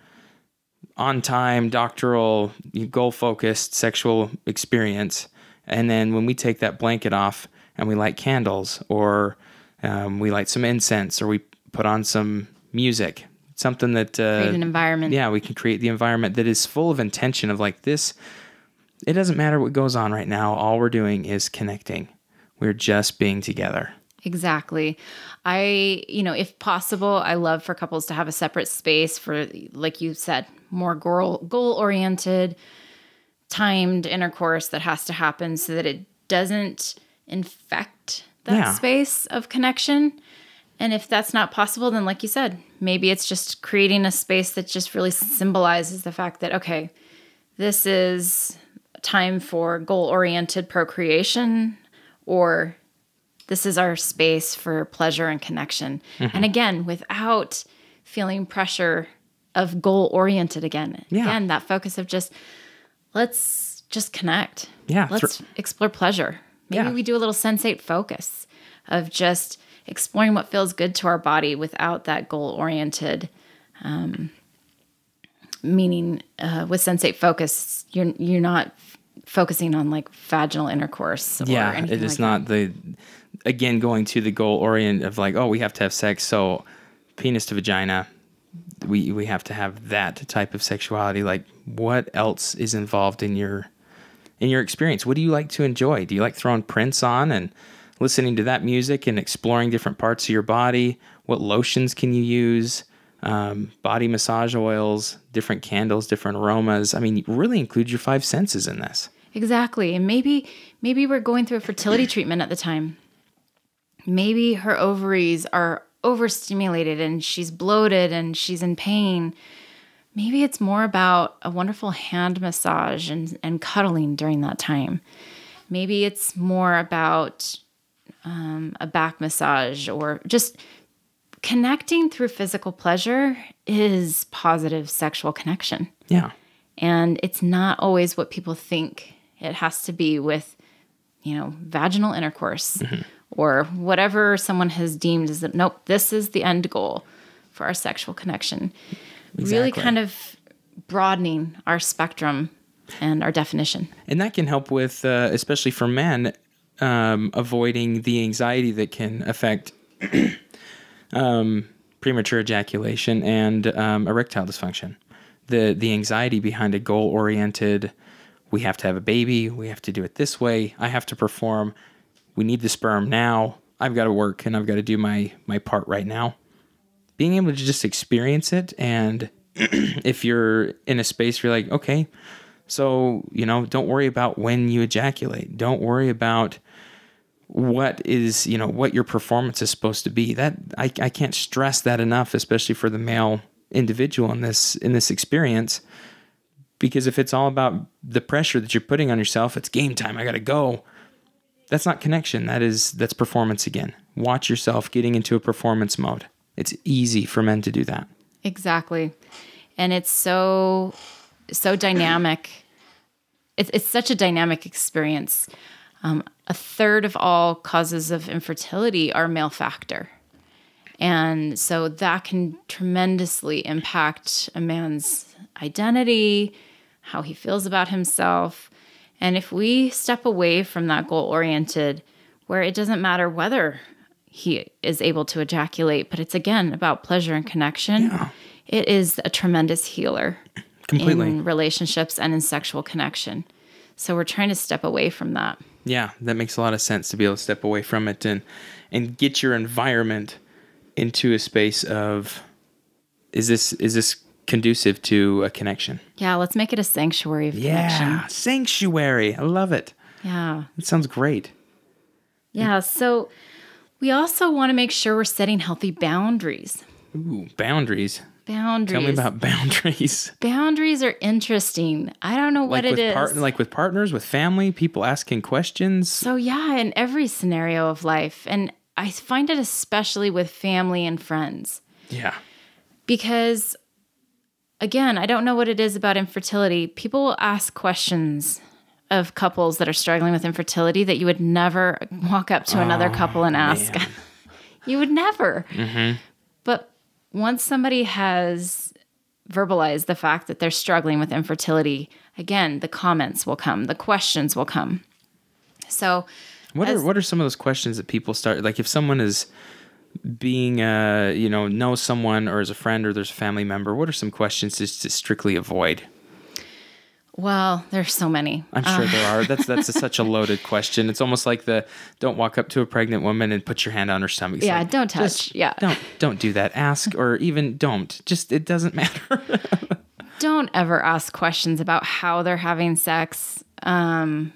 Speaker 1: on-time, doctoral, goal-focused sexual experience. And then when we take that blanket off and we light candles, or we light some incense, or we put on some music, something that...
Speaker 2: create an environment.
Speaker 1: Yeah, we can create the environment that is full of intention of like this. It doesn't matter what goes on right now. All we're doing is connecting. We're just being together.
Speaker 2: Exactly. If possible, I love for couples to have a separate space for, like you said, more goal-oriented, timed intercourse that has to happen so that it doesn't infect that space of connection. And if that's not possible, then like you said, maybe it's just creating a space that just really symbolizes the fact that, okay, this is time for goal-oriented procreation, or this is our space for pleasure and connection. Mm-hmm. And again, without feeling pressure of goal-oriented again. Yeah. Again, that focus of let's just connect.
Speaker 1: Yeah.
Speaker 2: Let's explore pleasure. Maybe we do a little sensate focus of just exploring what feels good to our body without that goal-oriented meaning with sensate focus, you're not focusing on like vaginal intercourse. Or anything
Speaker 1: it is
Speaker 2: like
Speaker 1: not
Speaker 2: that.
Speaker 1: again, going to the goal orient of like, oh, we have to have sex. So penis to vagina, we have to have that type of sexuality. Like, what else is involved in your experience? What do you like to enjoy? Do you like throwing Prince on and listening to that music and exploring different parts of your body? What lotions can you use? Body massage oils, different candles, different aromas. I mean, really include your 5 senses in this.
Speaker 2: Exactly. And maybe we're going through a fertility treatment at the time. Maybe her ovaries are overstimulated and she's bloated and she's in pain. Maybe it's more about a wonderful hand massage and cuddling during that time. Maybe it's more about a back massage, or just connecting through physical pleasure is positive sexual connection.
Speaker 1: Yeah.
Speaker 2: And it's not always what people think it has to be with, vaginal intercourse or whatever someone has deemed as that. Nope, this is the end goal for our sexual connection.
Speaker 1: Exactly.
Speaker 2: Really kind of broadening our spectrum and our definition.
Speaker 1: And that can help with, especially for men, avoiding the anxiety that can affect premature ejaculation and erectile dysfunction. The anxiety behind a goal-oriented, we have to have a baby, we have to do it this way, I have to perform, we need the sperm now, I've got to work and I've got to do my part right now. Being able to just experience it, and if you're in a space where you're like, okay, so, don't worry about when you ejaculate. Don't worry about what is, what your performance is supposed to be. That I can't stress that enough, especially for the male individual in this experience, because if it's all about the pressure that you're putting on yourself, it's game time, I got to go. That's not connection. That's performance again. Watch yourself getting into a performance mode. It's easy for men to do that.
Speaker 2: Exactly. And it's so dynamic. It's such a dynamic experience. A third of all causes of infertility are male factor. And so that can tremendously impact a man's identity, how he feels about himself. And if we step away from that goal-oriented, where it doesn't matter whether he is able to ejaculate, but it's again about pleasure and connection, it is a tremendous healer.
Speaker 1: Completely.
Speaker 2: In relationships and in sexual connection. So we're trying to step away from that.
Speaker 1: Yeah, that makes a lot of sense to be able to step away from it and get your environment into a space of, is this conducive to a connection?
Speaker 2: Yeah, let's make it a sanctuary of connection.
Speaker 1: Yeah, sanctuary. I love it.
Speaker 2: Yeah.
Speaker 1: It sounds great.
Speaker 2: Yeah, so we also want to make sure we're setting healthy boundaries.
Speaker 1: Ooh, boundaries.
Speaker 2: Boundaries.
Speaker 1: Tell me about boundaries.
Speaker 2: Boundaries are interesting. I don't know what it is.
Speaker 1: Like with partners, with family, people asking questions.
Speaker 2: So yeah, in every scenario of life. And I find it especially with family and friends.
Speaker 1: Yeah.
Speaker 2: Because, again, I don't know what it is about infertility. People will ask questions of couples that are struggling with infertility that you would never walk up to another couple and ask. You would never. Mm-hmm. But once somebody has verbalized the fact that they're struggling with infertility, again, the comments will come, the questions will come. So
Speaker 1: what are some of those questions that people start, like if someone is being, knows someone or is a friend or there's a family member, what are some questions to strictly avoid?
Speaker 2: Well, there's so many.
Speaker 1: I'm sure there are. That's such a loaded question. It's almost like don't walk up to a pregnant woman and put your hand on her stomach.
Speaker 2: Yeah, like, don't touch. Yeah.
Speaker 1: Don't do that. Ask, or even don't. Just, it doesn't matter.
Speaker 2: Don't ever ask questions about how they're having sex. Don't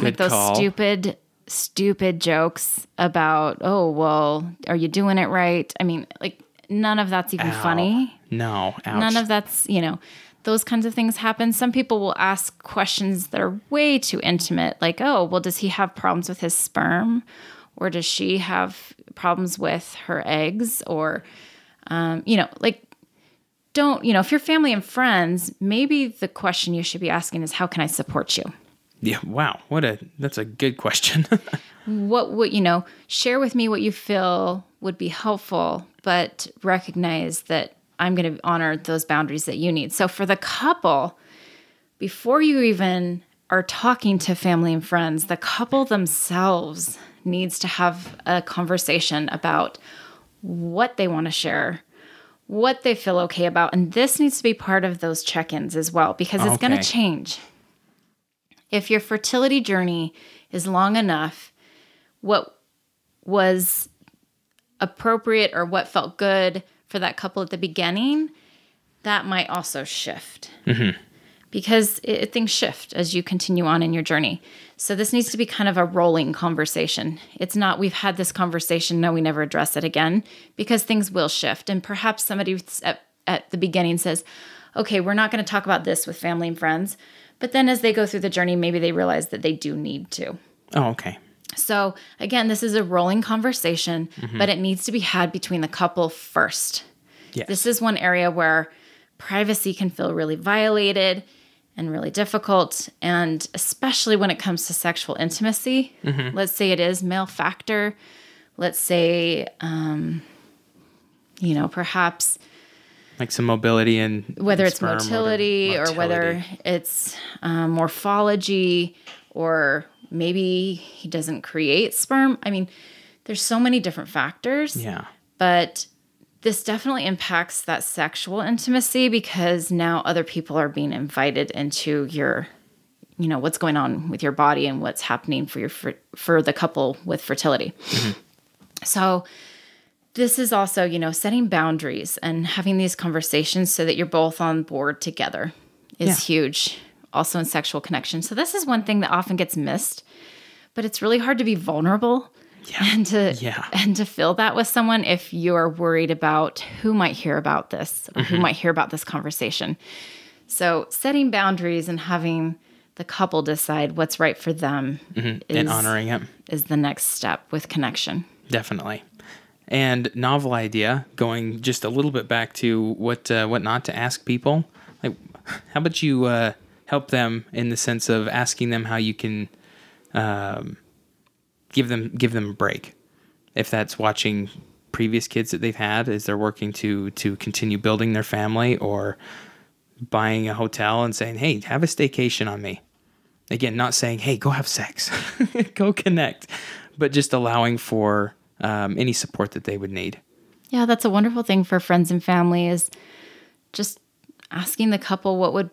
Speaker 2: make those stupid jokes about, oh, well, are you doing it right? I mean, like, none of that's even funny.
Speaker 1: No. Ouch.
Speaker 2: None of that's, those kinds of things happen. Some people will ask questions that are way too intimate, like, oh, well, does he have problems with his sperm? Or does she have problems with her eggs? Or, if you're family and friends, maybe the question you should be asking is, how can I support you?
Speaker 1: Yeah, wow. That's a good question.
Speaker 2: What would, share with me what you feel would be helpful, but recognize that I'm going to honor those boundaries that you need. So for the couple, before you even are talking to family and friends, the couple themselves needs to have a conversation about what they want to share, what they feel okay about. And this needs to be part of those check-ins as well, because it's going to change. If your fertility journey is long enough, what was appropriate or what felt good for that couple at the beginning, that might also shift. Because things shift as you continue on in your journey. So this needs to be kind of a rolling conversation. It's not, we've had this conversation, no, we never address it again, because things will shift. And perhaps somebody at the beginning says, okay, we're not going to talk about this with family and friends. But then as they go through the journey, maybe they realize that they do need to.
Speaker 1: Oh, okay.
Speaker 2: So again, this is a rolling conversation, but it needs to be had between the couple first.
Speaker 1: Yes.
Speaker 2: This is one area where privacy can feel really violated and really difficult. And especially when it comes to sexual intimacy, let's say it is male factor. Let's say, perhaps
Speaker 1: like some mobility and
Speaker 2: whether it's
Speaker 1: sperm
Speaker 2: motility or whether it's morphology, or maybe he doesn't create sperm. I mean, there's so many different factors.
Speaker 1: Yeah.
Speaker 2: But this definitely impacts that sexual intimacy, because now other people are being invited into your, what's going on with your body and what's happening for the couple with fertility. So this is also, setting boundaries and having these conversations so that you're both on board together is huge. Also in sexual connection. So this is one thing that often gets missed, but it's really hard to be vulnerable and to feel that with someone if you're worried about who might hear about this or who might hear about this conversation. So setting boundaries and having the couple decide what's right for them
Speaker 1: and honoring it
Speaker 2: is the next step with connection.
Speaker 1: Definitely. And novel idea, going just a little bit back to what not to ask people. Like, how about you help them in the sense of asking them how you can give them a break. If that's watching previous kids that they've had as they're working to continue building their family, or buying a hotel and saying, hey, have a staycation on me. Again, not saying, hey, go have sex, go connect, but just allowing for any support that they would need.
Speaker 2: Yeah, that's a wonderful thing for friends and family, is just asking the couple,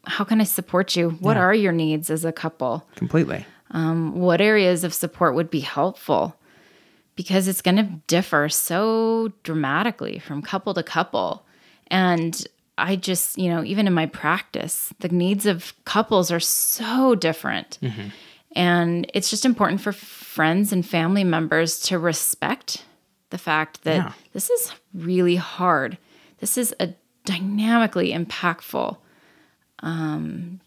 Speaker 2: how can I support you? What are your needs as a couple?
Speaker 1: Completely.
Speaker 2: What areas of support would be helpful? Because it's going to differ so dramatically from couple to couple. And I just, even in my practice, the needs of couples are so different. And it's just important for friends and family members to respect the fact that this is really hard. This is a dynamically impactful,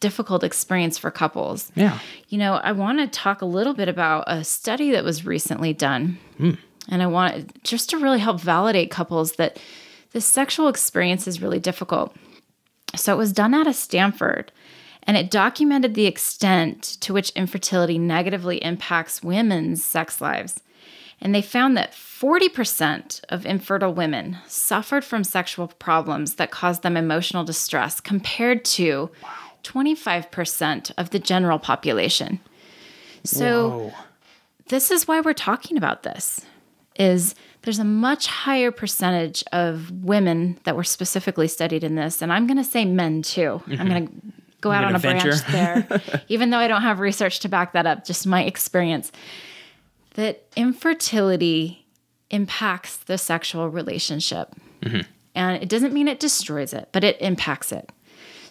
Speaker 2: difficult experience for couples.
Speaker 1: Yeah.
Speaker 2: I want to talk a little bit about a study that was recently done. And I want just to really help validate couples that this sexual experience is really difficult. So it was done out of Stanford, and it documented the extent to which infertility negatively impacts women's sex lives. And they found that 40% of infertile women suffered from sexual problems that caused them emotional distress, compared to 25% of the general population. So this is why we're talking about this, is there's a much higher percentage of women that were specifically studied in this. And I'm going to say men too. I'm going to go out on a branch there, even though I don't have research to back that up, just my experience, that infertility impacts the sexual relationship. And it doesn't mean it destroys it, but it impacts it.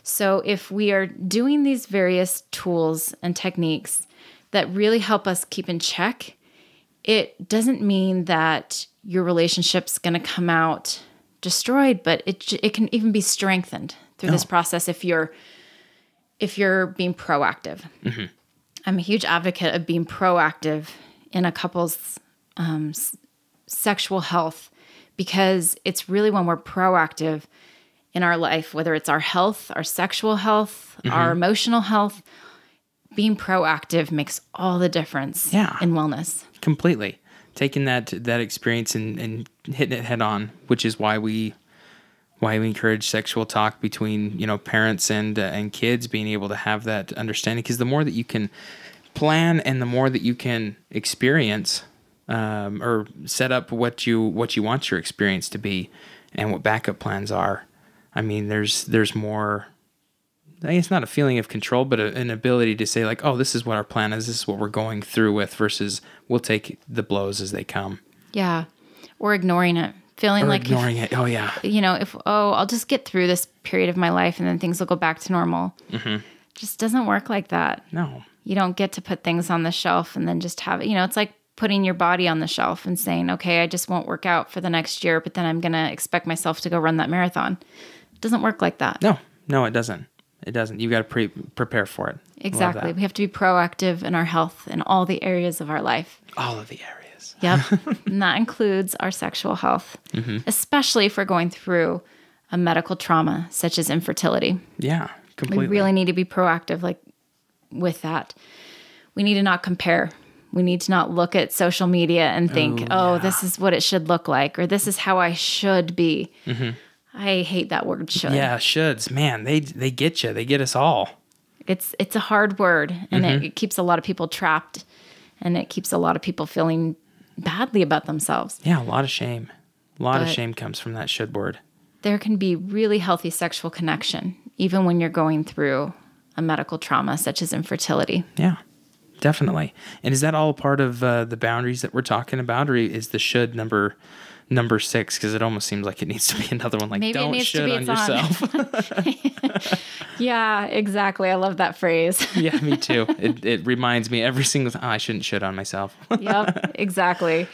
Speaker 2: So if we are doing these various tools and techniques that really help us keep in check, it doesn't mean that your relationship's going to come out destroyed, but it can even be strengthened through this process if you're being proactive. I'm a huge advocate of being proactive in a couple's sexual health, because it's really when we're proactive in our life, whether it's our health, our sexual health, our emotional health, being proactive makes all the difference in wellness. Completely.
Speaker 1: Taking that experience and hitting it head on, which is why we why we encourage sexual talk between, parents and kids, being able to have that understanding. Because the more that you can plan and the more that you can experience, or set up what you want your experience to be and what backup plans are, I mean, there's more, I guess not a feeling of control, but an ability to say like, oh, this is what our plan is. This is what we're going through with, versus we'll take the blows as they come.
Speaker 2: Yeah. Or ignoring it. Feeling like
Speaker 1: ignoring it. Oh yeah.
Speaker 2: I'll just get through this period of my life and then things will go back to normal. Mm-hmm. Just doesn't work like that.
Speaker 1: No.
Speaker 2: You don't get to put things on the shelf and then just have it. It's like putting your body on the shelf and saying, okay, I just won't work out for the next year, but then I'm going to expect myself to go run that marathon. It doesn't work like that.
Speaker 1: No, it doesn't. It doesn't. You got to prepare for it.
Speaker 2: Exactly. We have to be proactive in our health in all the areas of our life.
Speaker 1: All of the areas.
Speaker 2: Yep. And that includes our sexual health, especially if we're going through a medical trauma such as infertility.
Speaker 1: Yeah, completely.
Speaker 2: We really need to be proactive with that. We need to not compare. We need to not look at social media and think, this is what it should look like, or this is how I should be. Mm-hmm. I hate that word should.
Speaker 1: Yeah, shoulds. Man, they get you. They get us all.
Speaker 2: It's a hard word, and it keeps a lot of people trapped, and it keeps a lot of people feeling badly about themselves.
Speaker 1: Yeah, a lot of shame. A lot of shame comes from that should word.
Speaker 2: There can be really healthy sexual connection, even when you're going through a medical trauma such as infertility.
Speaker 1: Yeah, definitely. And is that all part of the boundaries that we're talking about, or is the should number 6? Because it almost seems like it needs to be another one. Like,
Speaker 2: maybe
Speaker 1: don't should on yourself.
Speaker 2: Yeah, exactly. I love that phrase.
Speaker 1: Yeah, me too. It reminds me every single time, I shouldn't should on myself.
Speaker 2: Yep, exactly.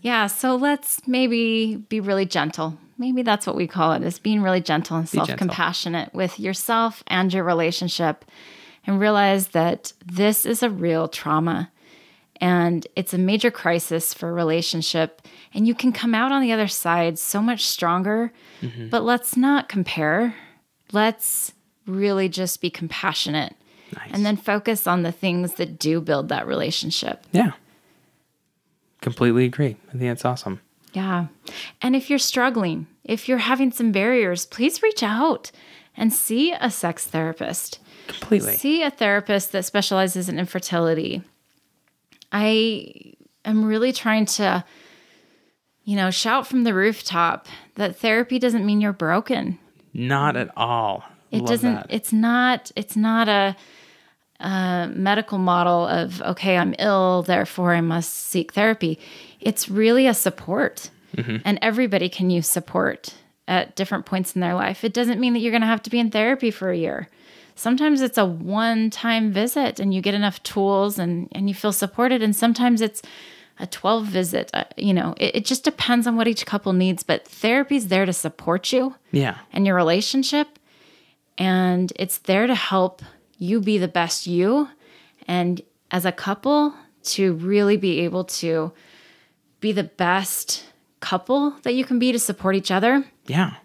Speaker 2: Yeah, so let's maybe be really gentle. Maybe that's what we call it, is being really gentle and self-compassionate with yourself and your relationship, and realize that this is a real trauma. And it's a major crisis for a relationship. And you can come out on the other side so much stronger. Mm-hmm. But let's not compare. Let's really just be compassionate. Nice. And then focus on the things that do build that relationship.
Speaker 1: Yeah. Completely agree. I think that's awesome.
Speaker 2: Yeah. And if you're struggling, if you're having some barriers, please reach out and see a sex therapist.
Speaker 1: Completely.
Speaker 2: See a therapist that specializes in infertility. I am really trying to, shout from the rooftop that therapy doesn't mean you're broken.
Speaker 1: Not at all.
Speaker 2: It doesn't. That. It's not a medical model of, okay, I'm ill, therefore I must seek therapy. It's really a support, and everybody can use support at different points in their life. It doesn't mean that you're going to have to be in therapy for a year. Sometimes it's a one-time visit and you get enough tools and you feel supported. And sometimes it's a 12 visit. It just depends on what each couple needs. But therapy's there to support you and your relationship. And it's there to help you be the best you. And as a couple, to really be able to be the best couple that you can be to support each other.
Speaker 1: Yeah.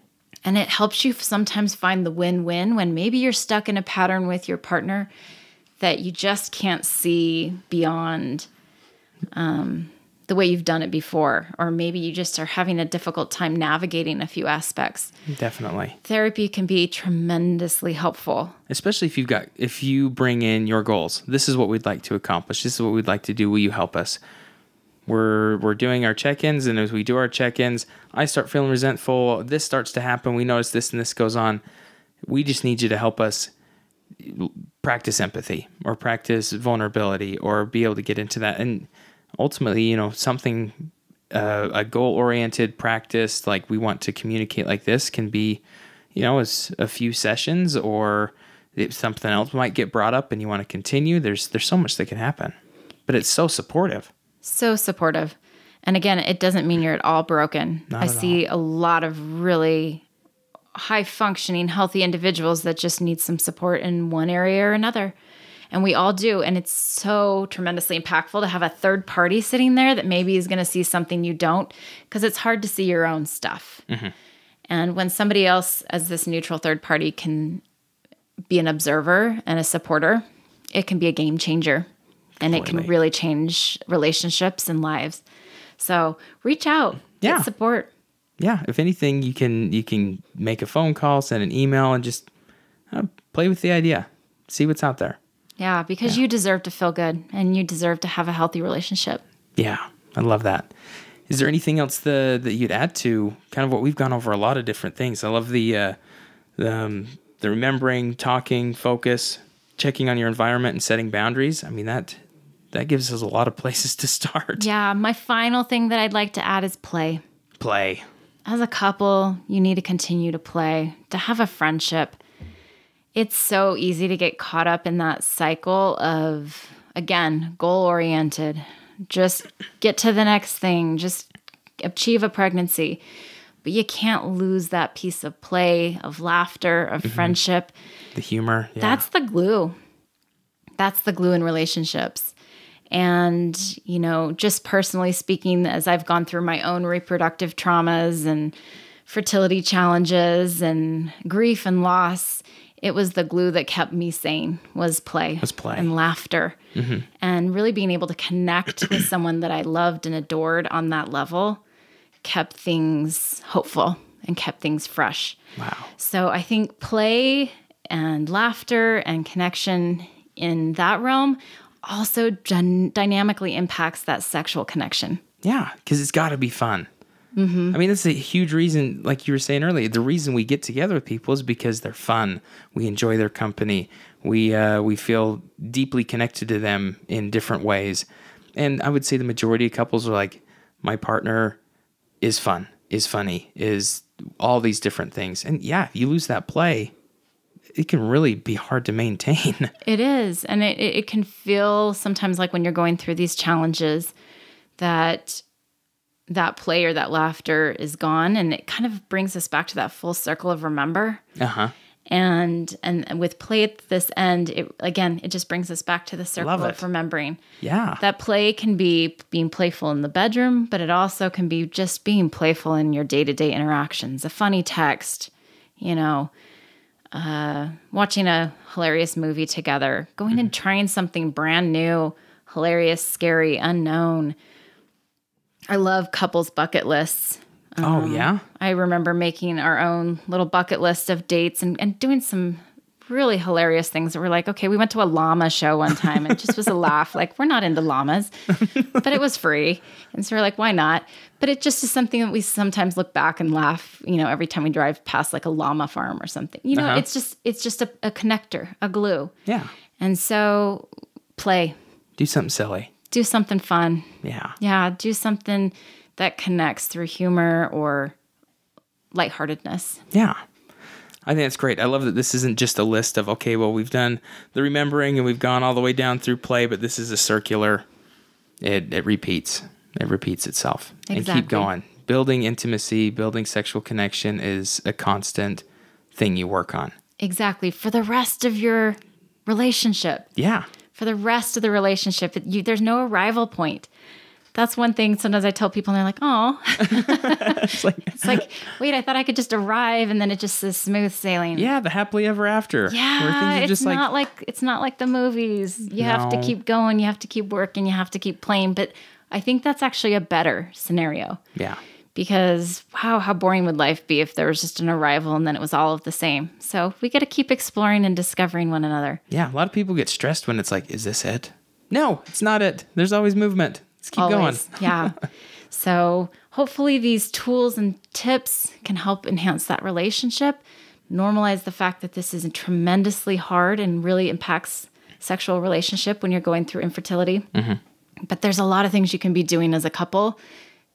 Speaker 2: And it helps you sometimes find the win-win when maybe you're stuck in a pattern with your partner that you just can't see beyond the way you've done it before. Or maybe you just are having a difficult time navigating a few aspects.
Speaker 1: Definitely.
Speaker 2: Therapy can be tremendously helpful.
Speaker 1: Especially if you bring in your goals. This is what we'd like to accomplish. This is what we'd like to do. Will you help us? We're doing our check-ins, and as we do our check-ins, I start feeling resentful. This starts to happen. We notice this and this goes on. We just need you to help us practice empathy or practice vulnerability or be able to get into that. And ultimately, something, a goal-oriented practice, like we want to communicate like this, can be, as a few sessions, or if something else might get brought up and you want to continue. There's so much that can happen, but it's so supportive.
Speaker 2: So supportive. And again, it doesn't mean you're at all broken. I see a lot of really high-functioning, healthy individuals that just need some support in one area or another. And we all do. And it's so tremendously impactful to have a third party sitting there that maybe is going to see something you don't, because it's hard to see your own stuff. Mm-hmm. And when somebody else, as this neutral third party, can be an observer and a supporter, it can be a game changer. And it can really change relationships and lives. So reach out, get support.
Speaker 1: yeah, if anything, you can make a phone call, send an email, and just play with the idea. See what's out there.
Speaker 2: Yeah, because you deserve to feel good and you deserve to have a healthy relationship.
Speaker 1: Yeah, I love that. Is there anything else that you'd add to kind of what we've gone over? A lot of different things. I love the remembering, talking, focus, checking on your environment, and setting boundaries. I mean, that gives us a lot of places to start.
Speaker 2: Yeah, my final thing that I'd like to add is play.
Speaker 1: Play.
Speaker 2: As a couple, you need to continue to play, to have a friendship. It's so easy to get caught up in that cycle of, again, goal-oriented. Just get to the next thing. Just achieve a pregnancy. But you can't lose that piece of play, of laughter, of friendship.
Speaker 1: The humor. Yeah.
Speaker 2: That's the glue. That's the glue in relationships. And, you know, just personally speaking, as I've gone through my own reproductive traumas and fertility challenges and grief and loss, it was the glue that kept me sane, was play. And laughter. And really being able to connect with someone that I loved and adored on that level kept things hopeful and kept things fresh.
Speaker 1: Wow.
Speaker 2: So I think play and laughter and connection in that realm also dynamically impacts that sexual connection.
Speaker 1: Yeah, because it's got to be fun. I mean, that's a huge reason, like you were saying earlier, the reason we get together with people is because they're fun. We enjoy their company. We feel deeply connected to them in different ways. And I would say the majority of couples are like, my partner is fun, is funny, is all these different things. And yeah, if you lose that play, it can really be hard to maintain.
Speaker 2: It is. And it can feel sometimes like when you're going through these challenges that play or that laughter is gone. And it kind of brings us back to that full circle of remember. And with play at this end, it just brings us back to the circle of remembering.
Speaker 1: Yeah.
Speaker 2: That play can be being playful in the bedroom, but it also can be just being playful in your day-to-day interactions. A funny text, watching a hilarious movie together, going and trying something brand new, hilarious, scary, unknown. I love couples bucket lists.
Speaker 1: Oh, yeah?
Speaker 2: I remember making our own little bucket list of dates and doing some really hilarious things that were like, okay, we went to a llama show one time and it just was a laugh. Like, we're not into llamas, but it was free. And so we're like, why not? But it just is something that we sometimes look back and laugh, every time we drive past like a llama farm or something. It's just a connector, a glue.
Speaker 1: Yeah.
Speaker 2: And so play. Do something
Speaker 1: silly.
Speaker 2: Do something fun.
Speaker 1: Yeah.
Speaker 2: Yeah. Do something that connects through humor or lightheartedness.
Speaker 1: Yeah. I think that's great. I love that this isn't just a list of, okay, well, we've done the remembering and we've gone all the way down through play, but this is a circular. It repeats. It repeats itself.
Speaker 2: Exactly.
Speaker 1: And keep going. Building intimacy, building sexual connection is a constant thing you work on.
Speaker 2: Exactly. For the rest of your relationship.
Speaker 1: Yeah.
Speaker 2: For the rest of the relationship, there's no arrival point. That's one thing sometimes I tell people and they're like, oh. It's like, wait, I thought I could just arrive and then it just is smooth sailing.
Speaker 1: Yeah, the happily ever after.
Speaker 2: Yeah, it's not like the movies. You have to keep going, you have to keep working, you have to keep playing. But I think that's actually a better scenario.
Speaker 1: Yeah.
Speaker 2: Because, wow, how boring would life be if there was just an arrival and then it was all of the same. So we got to keep exploring and discovering one another.
Speaker 1: Yeah, a lot of people get stressed when it's like, is this it? No, it's not it. There's always movement. Let's keep
Speaker 2: Always.
Speaker 1: going.
Speaker 2: Yeah. So hopefully these tools and tips can help enhance that relationship, normalize the fact that this is tremendously hard and really impacts sexual relationship when you're going through infertility. But there's a lot of things you can be doing as a couple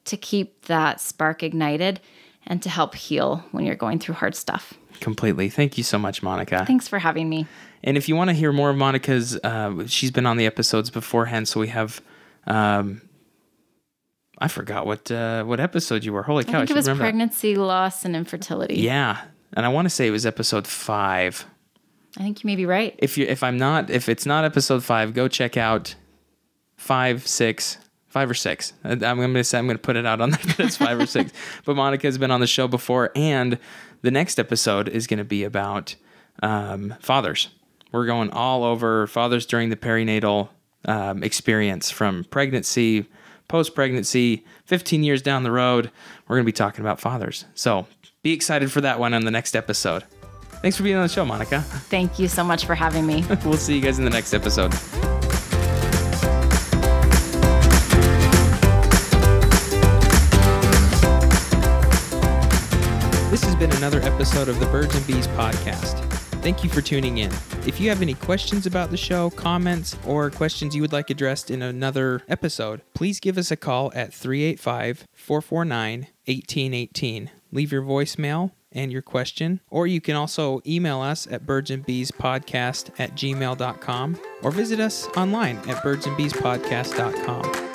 Speaker 2: to keep that spark ignited and to help heal when you're going through hard stuff.
Speaker 1: Completely. Thank you so much, Monica.
Speaker 2: Thanks for having me.
Speaker 1: And if you want to hear more of Monica's, she's been on the episodes beforehand, so we have... I forgot what episode you were. Holy cow!
Speaker 2: I think it was pregnancy, loss, and infertility.
Speaker 1: Yeah, and I want to say it was episode 5.
Speaker 2: I think you may be right.
Speaker 1: If it's not episode 5, go check out 5 or 6. I'm going to put it out on there. It's 5 or 6. But Monica's been on the show before, and the next episode is going to be about fathers. We're going all over fathers during the perinatal experience, from pregnancy, post-pregnancy, 15 years down the road, we're going to be talking about fathers. So be excited for that one on the next episode. Thanks for being on the show, Monica.
Speaker 2: Thank you so much for having me.
Speaker 1: We'll see you guys in the next episode. This has been another episode of the Birds and Bees podcast. Thank you for tuning in. If you have any questions about the show, comments, or questions you would like addressed in another episode, please give us a call at 385-449-1818. Leave your voicemail and your question, or you can also email us at birdsandbeespodcast@gmail.com or visit us online at birdsandbeespodcast.com.